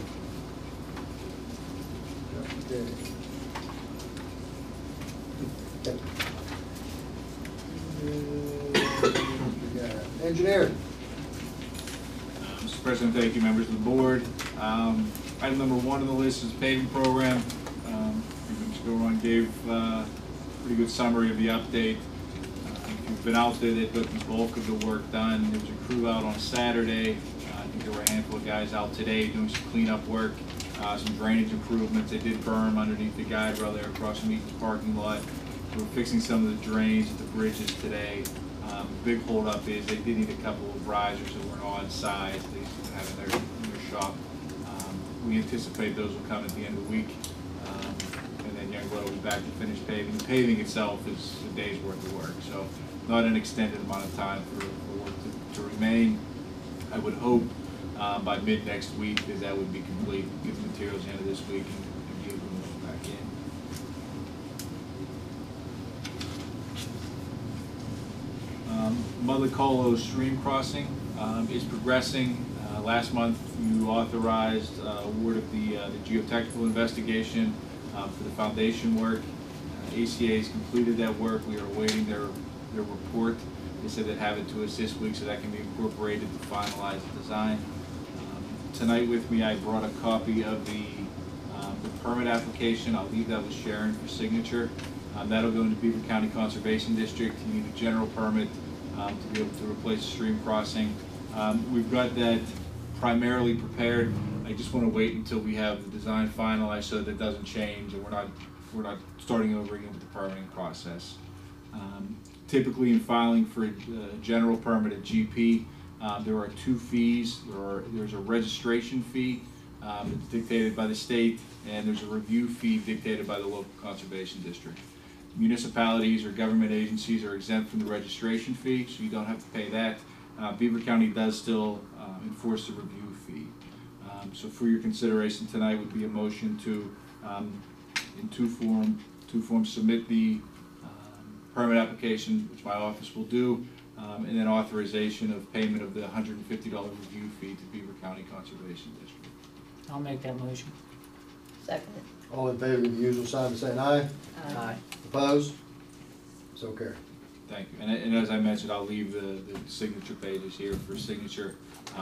Okay. Engineer. Mr. President, thank you, members of the board. Item number 1 on the list is paving program. Mr. Goron gave a pretty good summary of the update. If you've been out there, they've got the bulk of the work done. There was a crew out on Saturday. I think there were a handful of guys out today doing some cleanup work, some drainage improvements. They did berm underneath the guide rail there across from Eaton's parking lot. We're fixing some of the drains at the bridges today. Big holdup is they did need a couple of risers that were an odd size. They used to have in their shop. We anticipate those will come at the end of the week. And then Youngblood will be back to finish paving. The paving itself is a day's worth of work, so not an extended amount of time for work to remain. I would hope by mid next week that would be complete, get the materials at the end of this week and be able to move back in. Mudlicolo stream crossing is progressing. Last month you authorized award of the geotechnical investigation for the foundation work. ACA has completed that work. We are awaiting their report. They said they'd have it to us this week so that can be incorporated to finalize the design. Tonight with me I brought a copy of the permit application. I'll leave that with Sharon for signature. That'll go into Beaver County Conservation District. You need a general permit to be able to replace the stream crossing. We've got that primarily prepared. I just want to wait until we have the design finalized so that it doesn't change and we're not starting over again with the permitting process. Typically in filing for a general permit at GP, there are 2 fees. There's a registration fee that's dictated by the state, and there's a review fee dictated by the local conservation district. Municipalities or government agencies are exempt from the registration fee, so you don't have to pay that. Beaver County does still enforce the review fee. So for your consideration tonight would be a motion to, in two forms, submit the permit application, which my office will do, and then authorization of payment of the $150 review fee to Beaver County Conservation District. I'll make that motion. Second. All in favor, give the usual sign by saying aye. Aye. Opposed? So carried. Thank you. And as I mentioned, I'll leave the signature pages here for signature,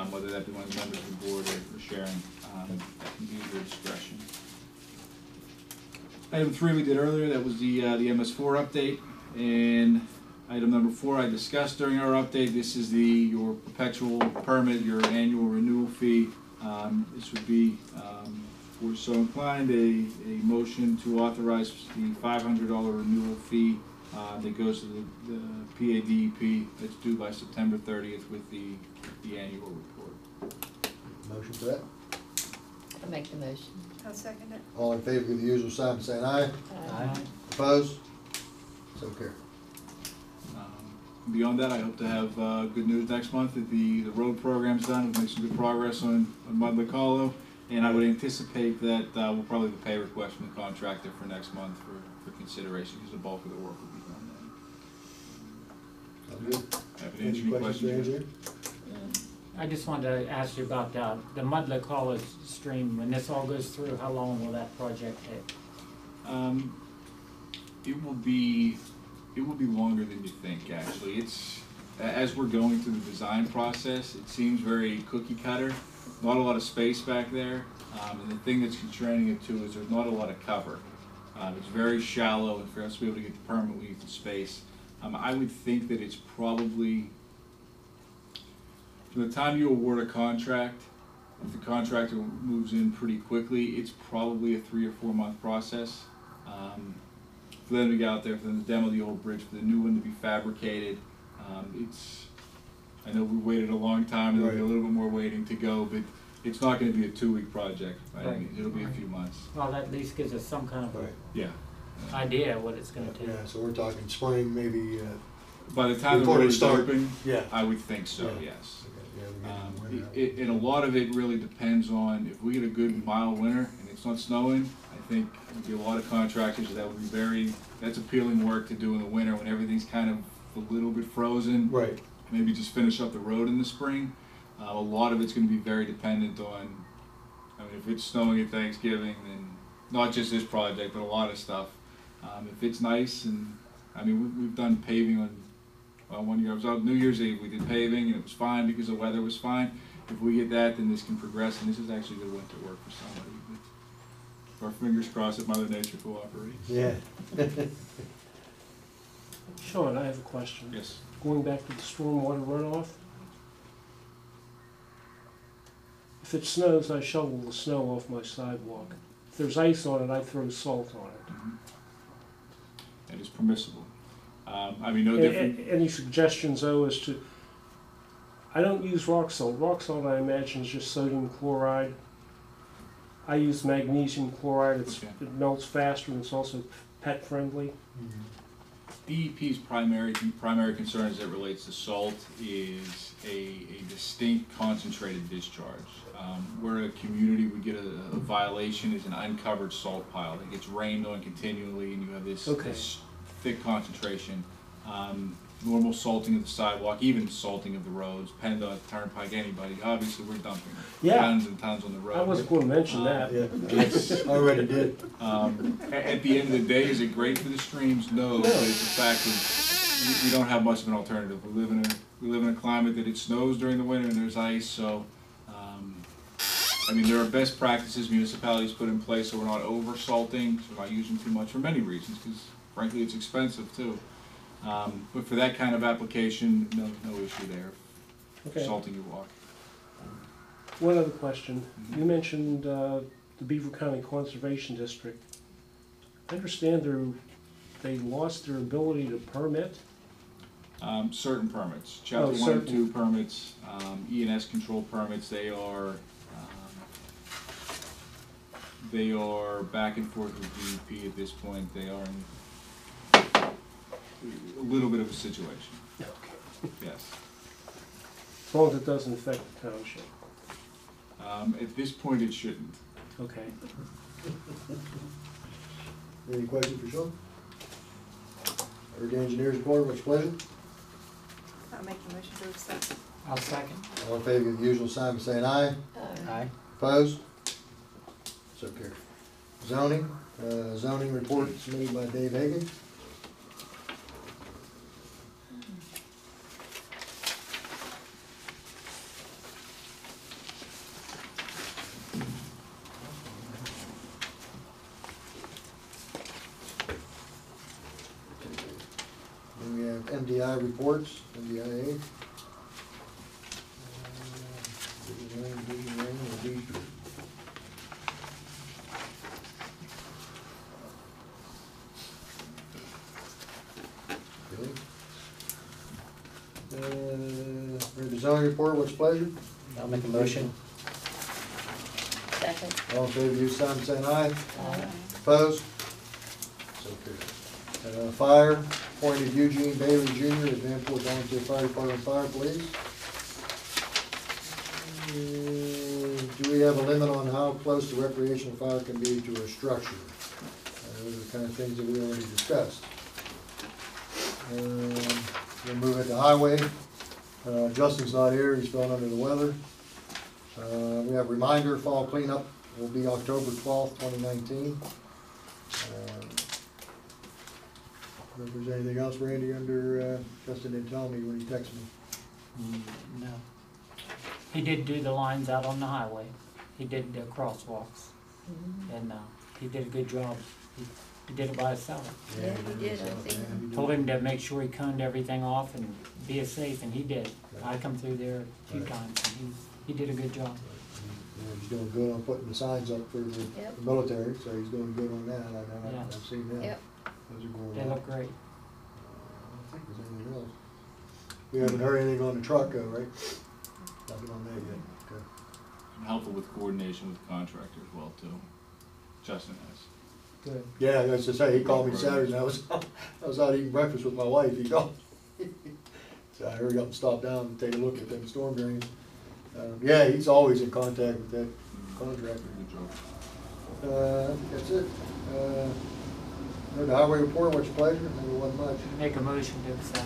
whether that be one of the members of the board or Sharon. That can be at your discretion. Item 3 we did earlier, that was the MS4 update. And item number 4 I discussed during our update. This is your perpetual permit, your annual renewal fee. This would be, if we're so inclined, a motion to authorize the $500 renewal fee that goes to the PADEP that's due by September 30th with the annual report. Motion for that? I'll make the motion. I'll second it. All in favor, give the usual sign by saying aye. Aye. Opposed? So carried. Beyond that, I hope to have good news next month that the road program's done. We've made some good progress on Mudlicolo, and I would anticipate that we'll probably have a pay request from the contractor for next month for consideration, because the bulk of the work will be done then. Sounds good. Happy to answer any questions. I just wanted to ask you about the Mudlicolo stream. When this all goes through, how long will that project take? It will be longer than you think, actually. As we're going through the design process, it seems very cookie cutter. Not a lot of space back there. And the thing that's constraining it too is there's not a lot of cover. It's very shallow, and for us to be able to get the permit, we need the space. I would think that it's probably, from the time you award a contract, if the contractor moves in pretty quickly, it's probably a 3 or 4 month process. For them to get out there, for them to demo the old bridge, for the new one to be fabricated. I know we waited a long time, there'll be a little bit more waiting to go, but it's not going to be a 2-week project. Right? Right. It'll be a few months. Well, that at least gives us some kind of a Yeah. idea what it's gonna take. Yeah, so we're talking spring, maybe, By the time the Before road they is start. open, yeah. I would think so, Yeah. yes. Okay, yeah, we get in the winter. And a lot of it really depends on, if we get a good mild winter and it's not snowing, I think there'll be a lot of contractors that would be that's appealing work to do in the winter when everything's kind of a little bit frozen. Right, Maybe just finish up the road in the spring. A lot of it's gonna be very dependent on, I mean, if it's snowing at Thanksgiving, then not just this project, but a lot of stuff. If it's nice and, I mean, we've done paving on, well, one year I was out New Year's Eve, we did paving and it was fine because the weather was fine. If we get that, then this can progress, and this is actually good winter work for somebody. But our fingers crossed that Mother Nature cooperates. yeah. Sean, I have a question. Yes. Going back to the stormwater runoff. If it snows, I shovel the snow off my sidewalk. If there's ice on it, I throw salt on it. That is permissible. I mean, no different. Any suggestions though as to, I don't use rock salt. Rock salt I imagine is just sodium chloride. I use magnesium chloride. Okay. It melts faster and it's also pet friendly. DEP's primary concern as it relates to salt is a distinct concentrated discharge. Where a community would get a violation is an uncovered salt pile that gets rained on continually, and you have this thick concentration. Normal salting of the sidewalk, even salting of the roads, PennDOT, Turnpike, anybody, obviously we're dumping tons and tons on the road. I wasn't going to mention that. Yeah, I already did. At the end of the day, is it great for the streams? No, but it's a fact of we don't have much of an alternative. We live in a climate that it snows during the winter and there's ice, so I mean, there are best practices municipalities put in place so we're not over salting, so we're not using too much for many reasons, because frankly it's expensive too. But for that kind of application, no issue there. Okay. Salting your walk. One other question. You mentioned the Beaver County Conservation District. I understand they lost their ability to permit? Certain permits, Chapter 1 and 2 permits, E&S control permits, they are back and forth with DEP at this point. They are in a little bit of a situation. Okay. Yes. As long as it doesn't affect the township. At this point, it shouldn't. Okay. Any questions for Sean? Heard the engineer's report, what's your pleasure? I'll make a motion to accept. I'll second. All in favor, give the usual sign by saying aye. Aye. Opposed? So carried. Zoning report submitted by Dave Hagan. Then we have MDI reports, MDIA. Vision Lane, will be for the zoning report, what's pleasure? I'll make a motion. Second. All in favor, use sign saying aye. Aye. Opposed? So carried. Fire, appointed Eugene Bailey Jr. as Vanport Volunteer Fire Department Fire Police. Do we have a limit on how close the recreational fire can be to a structure? Those are the kind of things that we already discussed. We'll move it to highway. Justin's not here, he's feeling under the weather. We have reminder, fall cleanup will be October 12th, 2019. If there's anything else, Randy, under, Justin didn't tell me when he texted me. No. He did do the lines out on the highway. He did the crosswalks. And he did a good job. He did it by himself. Yeah, he did, I think. Told him to make sure he coned everything off and be safe, and he did. I come through there a few times, and he did a good job. He's doing good on putting the signs up for the military, so he's doing good on that. I've seen that. Yep. Those are going They well. look great. I think there's anything else. We haven't heard anything on the truck though, right? Nothing on that yet. Okay. And helpful with coordination with the contractor as well too. Justin has. Good. Yeah, that's just say, he called me Saturday, and I was out eating breakfast with my wife, he called. So I hurried up and stopped down and take a look at them storm drains. Yeah, he's always in contact with that contractor. That's it. The highway report, what's your pleasure? There wasn't much. Make a motion to accept.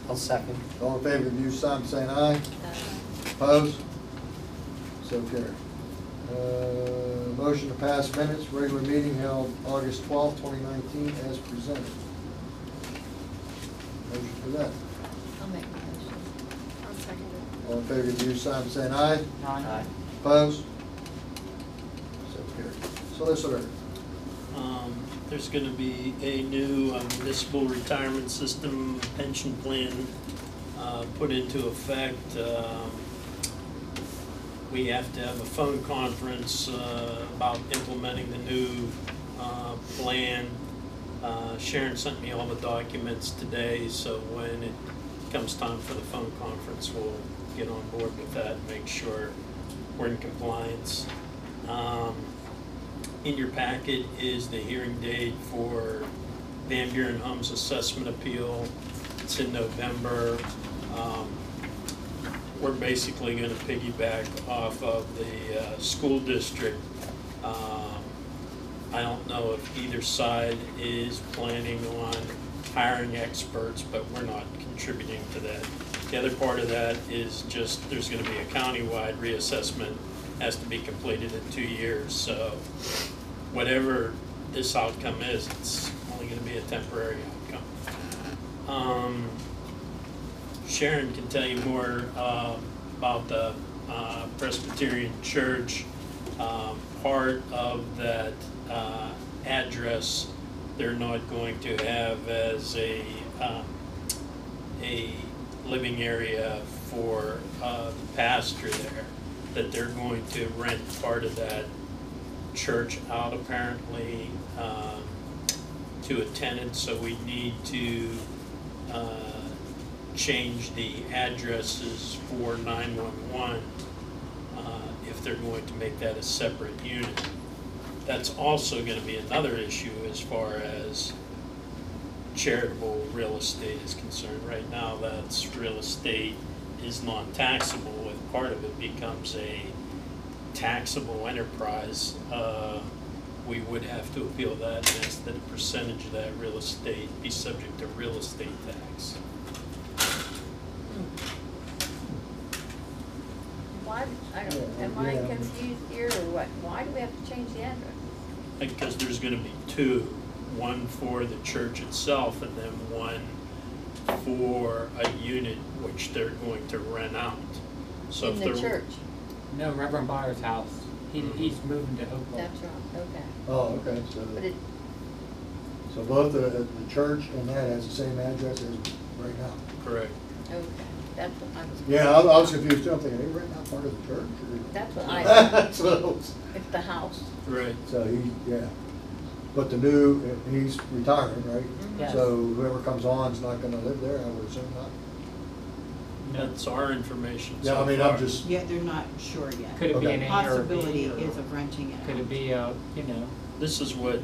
I'll second. All in favor of the use, sign by saying aye. Opposed? So carried. Motion to pass minutes, regular meeting held August 12th, 2019, as presented. Motion for that. I'll make a motion. I'll second it. All in favor of the use, sign by saying aye. Aye. Opposed? So carried. Solicitor. There's gonna be a new municipal retirement system pension plan put into effect. We have to have a phone conference about implementing the new plan. Sharon sent me all the documents today, so when it comes time for the phone conference, we'll get on board with that and make sure we're in compliance. In your packet is the hearing date for Van Buren Homes assessment appeal. It's in November. We're basically going to piggyback off of the school district. I don't know if either side is planning on hiring experts, but we're not contributing to that. The other part of that is just there's going to be a countywide reassessment, has to be completed in 2 years. So whatever this outcome is, it's only going to be a temporary outcome. Sharon can tell you more about the Presbyterian Church. Part of that address they're not going to have as a living area for the pastor there, that they're going to rent part of that church out apparently to a tenant, so we need to change the addresses for 911 if they're going to make that a separate unit. That's also going to be another issue as far as charitable real estate is concerned. Right now, that's real estate is non-taxable. If part of it becomes a taxable enterprise, we would have to appeal that and ask that a percentage of that real estate be subject to real estate tax. Why, am I confused here or what? Why do we have to change the address? Because there's gonna be two, one for the church itself and then one for a unit which they're going to rent out. So In if the they're church? No, Reverend Byers' house. He's moving to Hopewell. That's right, okay. Oh, okay, But it, so both the church and that has the same address as right now? correct. okay, that's what I was. Yeah, I was confused too, I'm thinking, are they renting out part of the church? Or? That's what I, That's what I was. it's the house. Right. So yeah. But the new, he's retiring, right? Yes. So whoever comes on is not gonna live there, I would assume not? That's our information Yeah, so I mean, far. I'm just, Yeah, they're not sure yet. Could it be Okay. an Possibility Airbnb is or of renting it. could it be a, you know, This is what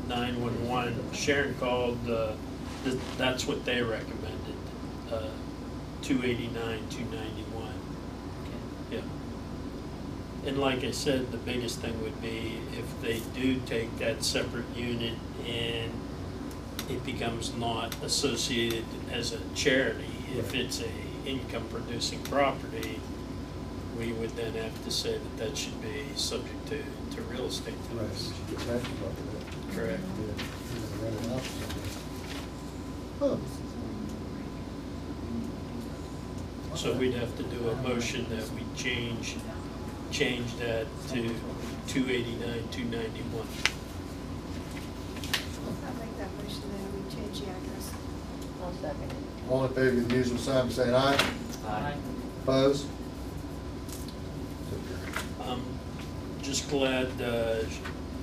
911, Sharon called, that's what they recommended, 289, 291. Yeah. And like I said, the biggest thing would be if they do take that separate unit and it becomes not associated as a charity, if it's a income producing property, we would then have to say that that should be subject to real estate right, tax. get taxes off of that. Correct. Yeah, you're gonna rent it out or something. Huh. So we'd have to do a motion that we change that to 289, 291. I'll make that motion that we change the address. I'll second it. All in favor of the usual sign by saying aye. Aye. Opposed? Just glad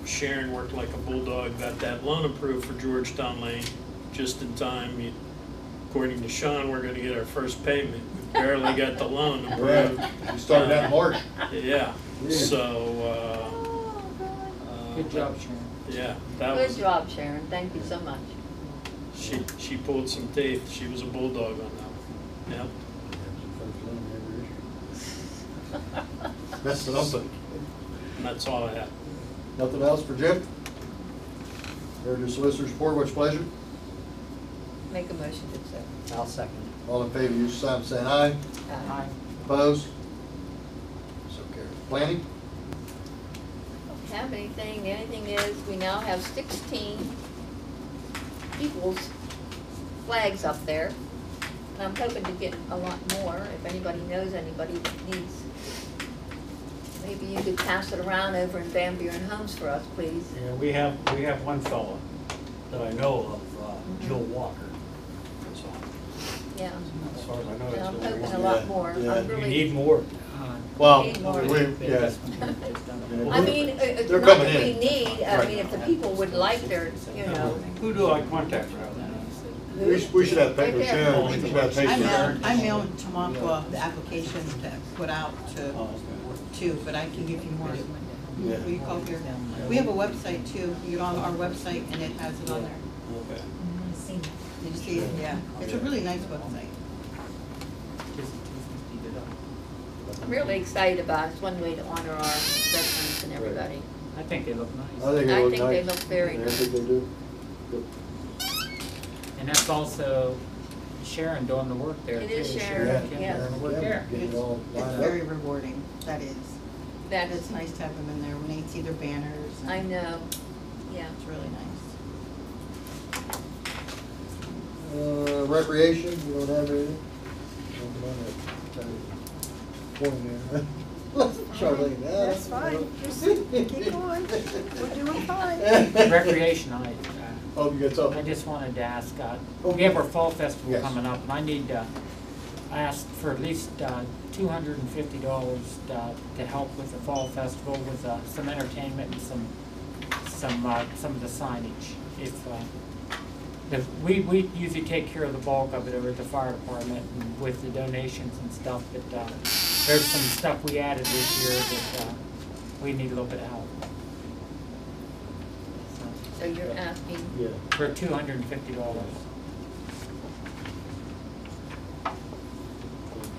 Sharon worked like a bulldog, got that loan approved for Georgetown Lane just in time. According to Sean, we're gonna get our first payment. We barely got the loan approved. You started that in March. Yeah, Yeah. so, Oh, God. good job, Sharon. Yeah, that Good was, job, Sharon, thank you so much. she pulled some teeth. She was a bulldog on that one. Yep. That's something. And that's all I have. Nothing else for Jim? Heard your solicitor's report, what's your pleasure? Make a motion to accept. I'll second. All in favor, use the sign saying aye. Aye. Opposed? So carried. Planning? Don't have anything, the only thing is, we now have 16 people's flags up there. And I'm hoping to get a lot more, if anybody knows anybody that needs. Maybe you could pass it around over in Van Buren Homes for us, please. Yeah, we have one fellow that I know of, Joe Walker. So, Yeah. as far as I know, And it's I'm the only hoping one. a lot Yeah, more. yeah. I'm You really. need more. Well, Need more. yeah. I mean, it's They're not coming that we in. need, I mean, if the people would like their, you know. Who do I contact for that? We should have paper, Right there. Sharon, we should have paper. I mailed Tamaqua the application to put out Oh, to, but I can give you more. Yeah. Will you call here? We have a website too, you get on our website and it has it on there. okay. Did you see it? Yeah, it's a really nice website. I'm really excited about it. It's one way to honor our veterans and everybody. I think they look nice. I think I they look think they nice. look very Yeah, I nice. think they do. Good. And that's also Sharon doing the work there too. It is Sharon, Kim yeah. doing the work there. Get it all It's lined very up. rewarding, that is. That It's is, nice to have them in there when they see their banners. and I know, yeah. It's really nice. Recreation, you don't have anything? Nothing on that, point there. Charlene, That's fine, just keep going, we're doing fine. Recreation, I Oh, you got I something? just wanted to ask, we have our fall festival Yes. coming up, and I need to ask for at least $250 to help with the fall festival with some entertainment and some of the signage. We usually take care of the bulk of it over at the fire department and with the donations and stuff, but there's some stuff we added this year that we need a little bit of help. So you're asking, Yeah. For $250.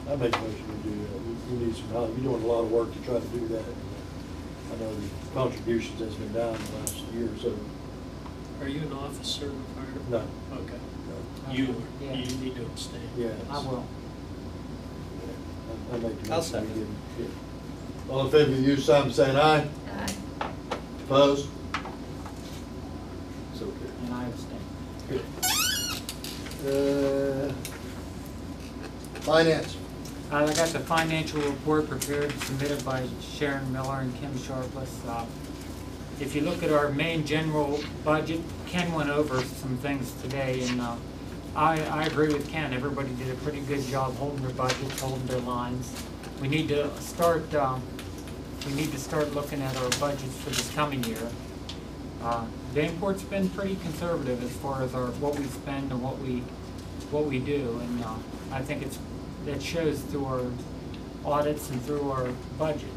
I make a motion to do that. We need some help. You're doing a lot of work to try to do that. I know the contributions has been down the last year or so. Are you an officer in the fire department? No. Okay. No. You, Yeah. you need to abstain. Yeah. I will. I make the I'll motion. we second. give- yeah. All in favor, use sign saying aye. Opposed? So And I abstain. carried. Finance. I got the financial report prepared, submitted by Sharon Miller and Kim Sharpless. If you look at our main general budget, Ken went over some things today, and I agree with Ken. Everybody did a pretty good job holding their budgets, holding their lines. We need to start looking at our budgets for this coming year. Vanport's been pretty conservative as far as what we spend and what we do, and I think that shows through our audits and through our budget.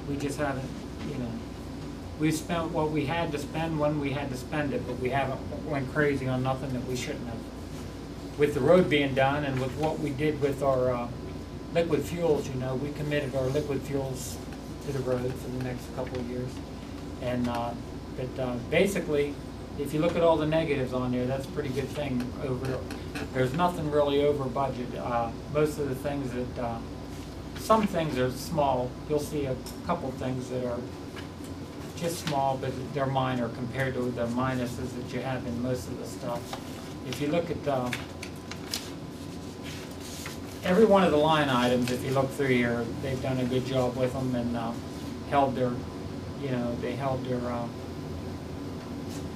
We just haven't, we spent what we had to spend when we had to spend it, but we haven't went crazy on nothing that we shouldn't have. With the road being done and with what we did with our liquid fuels, we committed our liquid fuels to the road for the next couple of years. And basically, if you look at all the negatives on there, that's a pretty good thing. There's nothing really over budget. Most of the things that, some things are small. You'll see a couple things that are just small, but they're minor compared to the minuses that you have in most of the stuff. If you look at every one of the line items, if you look through here, they've done a good job with them and held their, they held their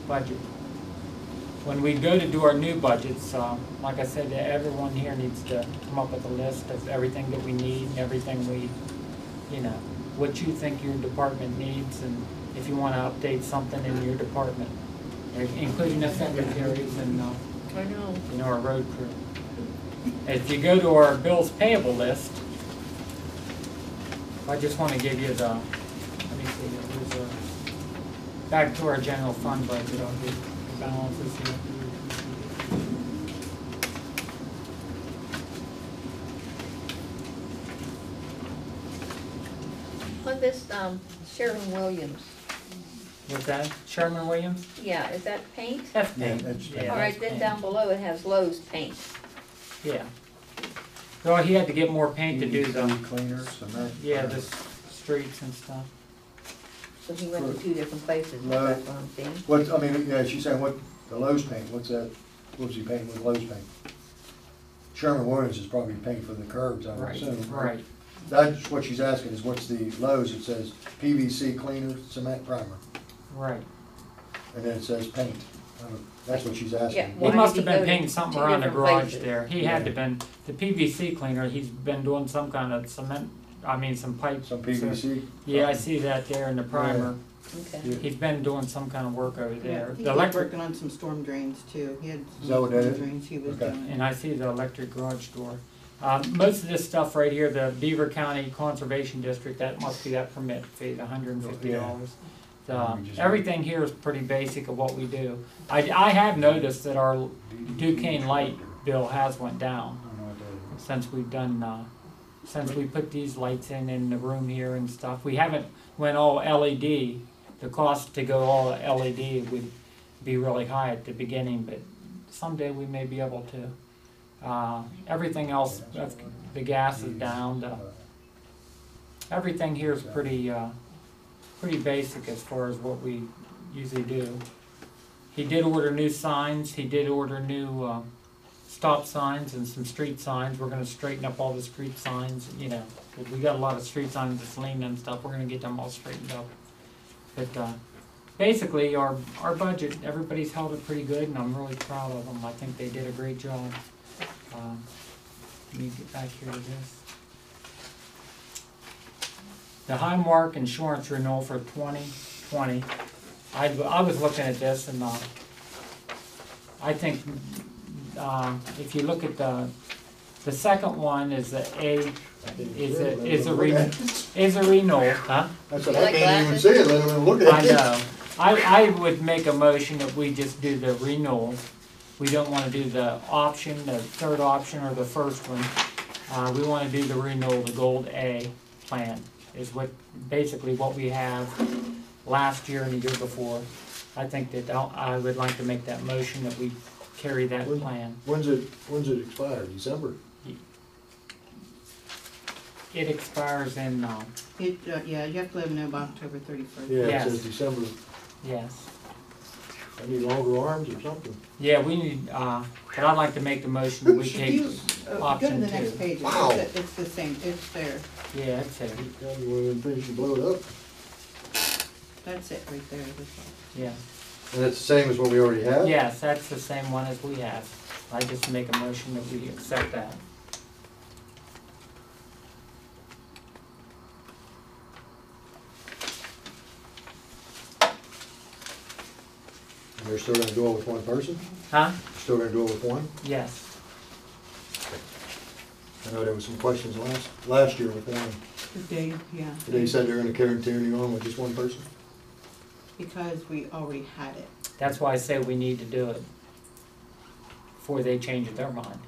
budget. When we go to do our new budgets, like I said, everyone here needs to come up with a list of everything that we need and everything what you think your department needs, and if you want to update something in your department, including the secretaries and I know. our road crew. If you go to our bills payable list, I just want to give you the, let me see, back to our general fund budget, I'll get the balances here. On this, Sherwin Williams, What's that? Sherman Williams? yeah, is that paint? That's Yeah, paint. that's Yeah, All that's right, then paint. down below it has Lowe's paint. Yeah. So he had to get more paint to do the, Cleaner, cement. yeah, the streets and stuff. So he went to two different places, No. that's what I'm seeing. What, I mean, yeah, she's saying what, the Lowe's paint, what's that, what was he painting with Lowe's paint? Sherman Williams is probably painting for the curbs, I would Right, assume. right. That's what she's asking, is what's the Lowe's, it says PVC cleaner, cement primer, Right. and then it says paint. That's what she's asking. Yeah, He Why must did have he been go to painting something two around the different garage places? there. He had to been, the PVC cleaner, he's been doing some kind of cement, I mean, some pipes. Some PVC? Yeah, I see that there in the primer. Okay. He's been doing some kind of work over there. He The was electric, working on some storm drains too. He had Is that what that some is? drains he was Okay. doing. and I see the electric garage door. Most of this stuff right here, the Beaver County Conservation District, that must be that permit fee, the $150. Everything here is pretty basic of what we do. I have noticed that our Duquesne light bill has went down since we've done, since we put these lights in the room here and stuff. We haven't went all LED. The cost to go all LED would be really high at the beginning, but someday we may be able to. Everything else, the gas is down. Everything here is pretty basic as far as what we usually do. He did order new signs. He did order new stop signs and some street signs. We're going to straighten up all the street signs. You know, we got a lot of street signs that's leaning and stuff. We're going to get them all straightened up. But basically, our budget, everybody's held it pretty good, and I'm really proud of them. I think they did a great job. Let me get back here to this. The Highmark insurance renewal for 2020. I was looking at this, and I think if you look at the second one is the A, is a renewal, huh? That's what You I like can't even glasses? see it, let alone look at it. I know. I would make a motion that we just do the renewal. We don't wanna do the option, the third option or the first one. We wanna do the renewal, the Gold A plan is what, basically what we have last year and the year before. I think that I would like to make that motion that we carry that plan. When's it expire, December? It expires in, Yeah, you have to let him know by October 31st. Yeah, it Yes. says December, yes. I need longer arms or something. Yeah, we need, but I'd like to make the motion that we If take you go to option the next 2. page, Wow. it's the same, it's there. Yeah, that's it, Tell me when them things you blow it up. That's it right there. That's all. yeah. And that's the same as what we already have? Yes, that's the same one as we have. I just make a motion that we accept that. And they're still gonna do it with one person? Huh? Still gonna do it with one? Yes. I know there was some questions last year with one. Yeah. They said they're gonna continue on with just one person? Because we already had it. That's why I say we need to do it before they change their mind.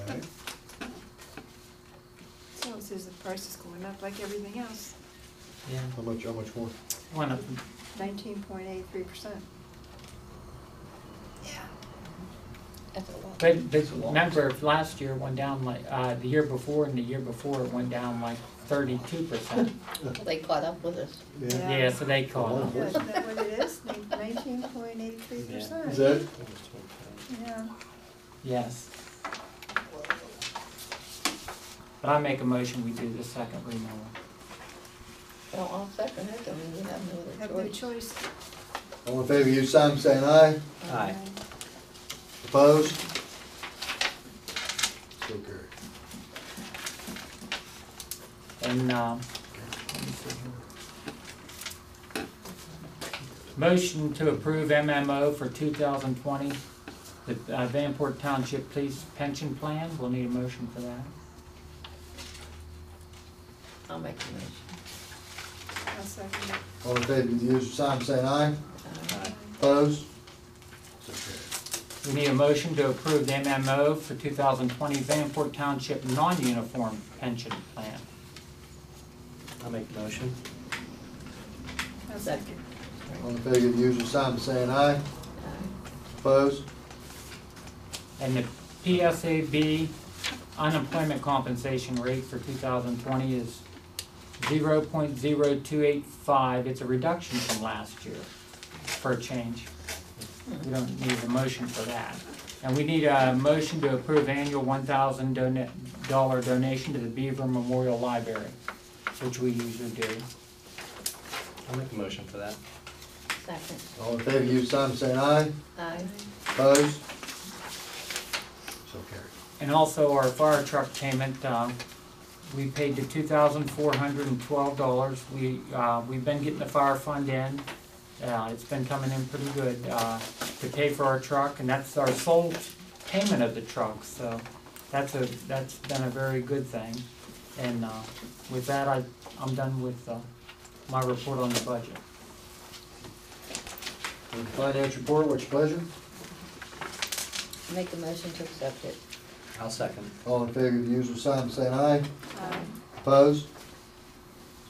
Okay. So it says the price is going up like everything else, Yeah. How much more? One of them. 19.83%. Yeah. That's a lot. But remember, last year it went down like, the year before and the year before it went down like 32%. They caught up with us. Yeah. Yeah, so they caught up. Yeah, isn't that what it is? 19.83%. Is that? Yeah. Yes. But I make a motion we do the second renewal. Well, I'll second it, I mean, you have no Have other no choice. choice. All in favor, use sign saying aye. Aye. Opposed? So carried. And, let me see here. Motion to approve MMO for 2020, the Vanport Township Police Pension Plan. We'll need a motion for that. I'll make the motion. I'll second it. All in favor, use sign saying aye. Aye. Opposed? So carried. We need a motion to approve the MMO for 2020 Vanport Township Non-Uniform Pension Plan. I'll make the motion. I'll second. All in favor, use your sign saying aye. Aye. Opposed? And the PSAB unemployment compensation rate for 2020 is 0.0285. It's a reduction from last year for a change. We don't need a motion for that. And we need a motion to approve annual $1,000 donation to the Beaver Memorial Library, which we usually do. I'll make a motion for that. Second. All in favor, use sign saying aye. Aye. Opposed? So carried. And also our fire truck payment, we paid the $2,412. We've been getting the fire fund in. It's been coming in pretty good, to pay for our truck, and that's our sole payment of the truck, so that's been a very good thing. And, with that, I'm done with, my report on the budget. On the finance report, what's your pleasure? Make a motion to accept it. I'll second. All in favor, use your sign saying aye. Aye. Opposed?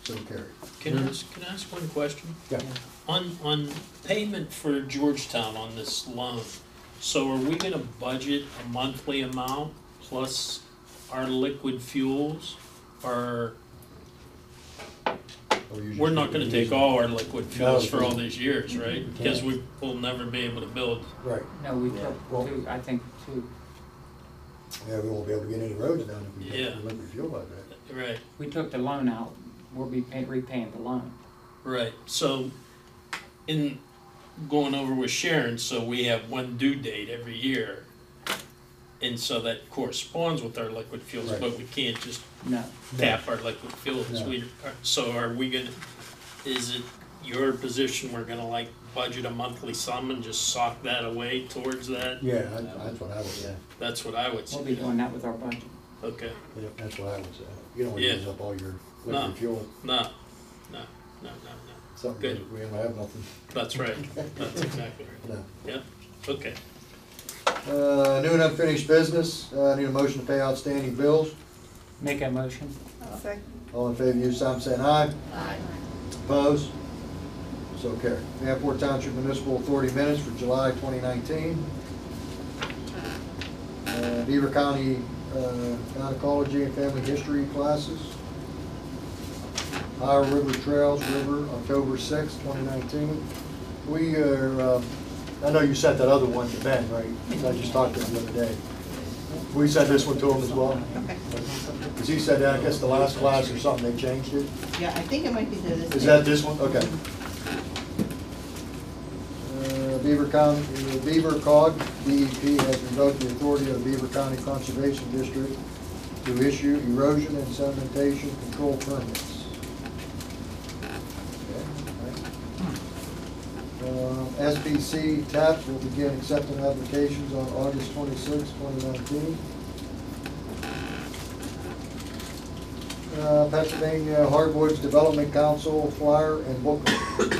So carried. Can I ask one question? Yeah. On payment for Georgetown on this loan, so are we gonna budget a monthly amount plus our liquid fuels? Or we're not gonna take all our liquid fuels for all these years, right? Because we will never be able to build. Right. No, we Yeah. took Well- two, I think two. Yeah, we won't be able to get any roads done if we Yeah. get liquid fuel like that. Right, We took the loan out. We'll be repaying the loan. right. So in going over with Sharon, so we have one due date every year. And so that corresponds with our liquid fuels, Right. but we can't just No. tap our liquid fuels. No. So are we gonna, is it your position, we're gonna like budget a monthly sum and just sock that away towards that? Yeah, that's what I would say. That's what I would We'll say. be doing that with our budget. Okay, Yeah, that's what I would say. You don't want to Yeah. use up all your No. liquid fuel. no. Something Good. that we don't have nothing. That's right, that's exactly right. No. Yep, okay. New and unfinished business, need a motion to pay outstanding bills. Make a motion. I'll second. All in favor, use sign saying aye. Aye. Opposed? So carried. Vanport Township Municipal Authority minutes for July 2019. Beaver County Gynecology and Family History classes. Ohio River Trails, October 6, 2019. We are, I know you sent that other one to Ben, right? I just talked to him the other day. We sent this one to him as well? Okay. Because he said that, I guess the last class or something, they changed it. Yeah, I think it might be this. Is that this one? Okay. Beaver County, Beaver Cog, DEP has revoked the authority of the Beaver County Conservation District to issue erosion and sedimentation control permits. SBC TAP will begin accepting applications on August 26, 2019. Pennsylvania Hardwoods Development Council flyer and booklet.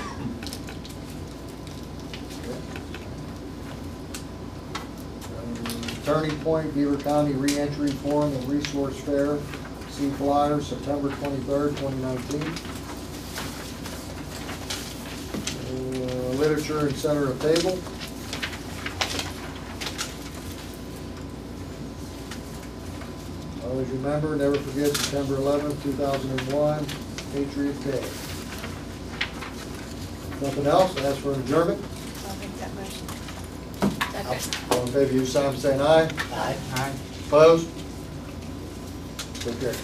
Turning Point Beaver County Reentry Forum and Resource Fair. See flyer September 23rd, 2019. Literature and center of table. Always remember, never forget September 11th, 2001, Patriot Day. Nothing else, ask for an adjournment. I'll make that motion. Second. All in favor, use sign saying aye. Aye. Aye. Opposed? So carried.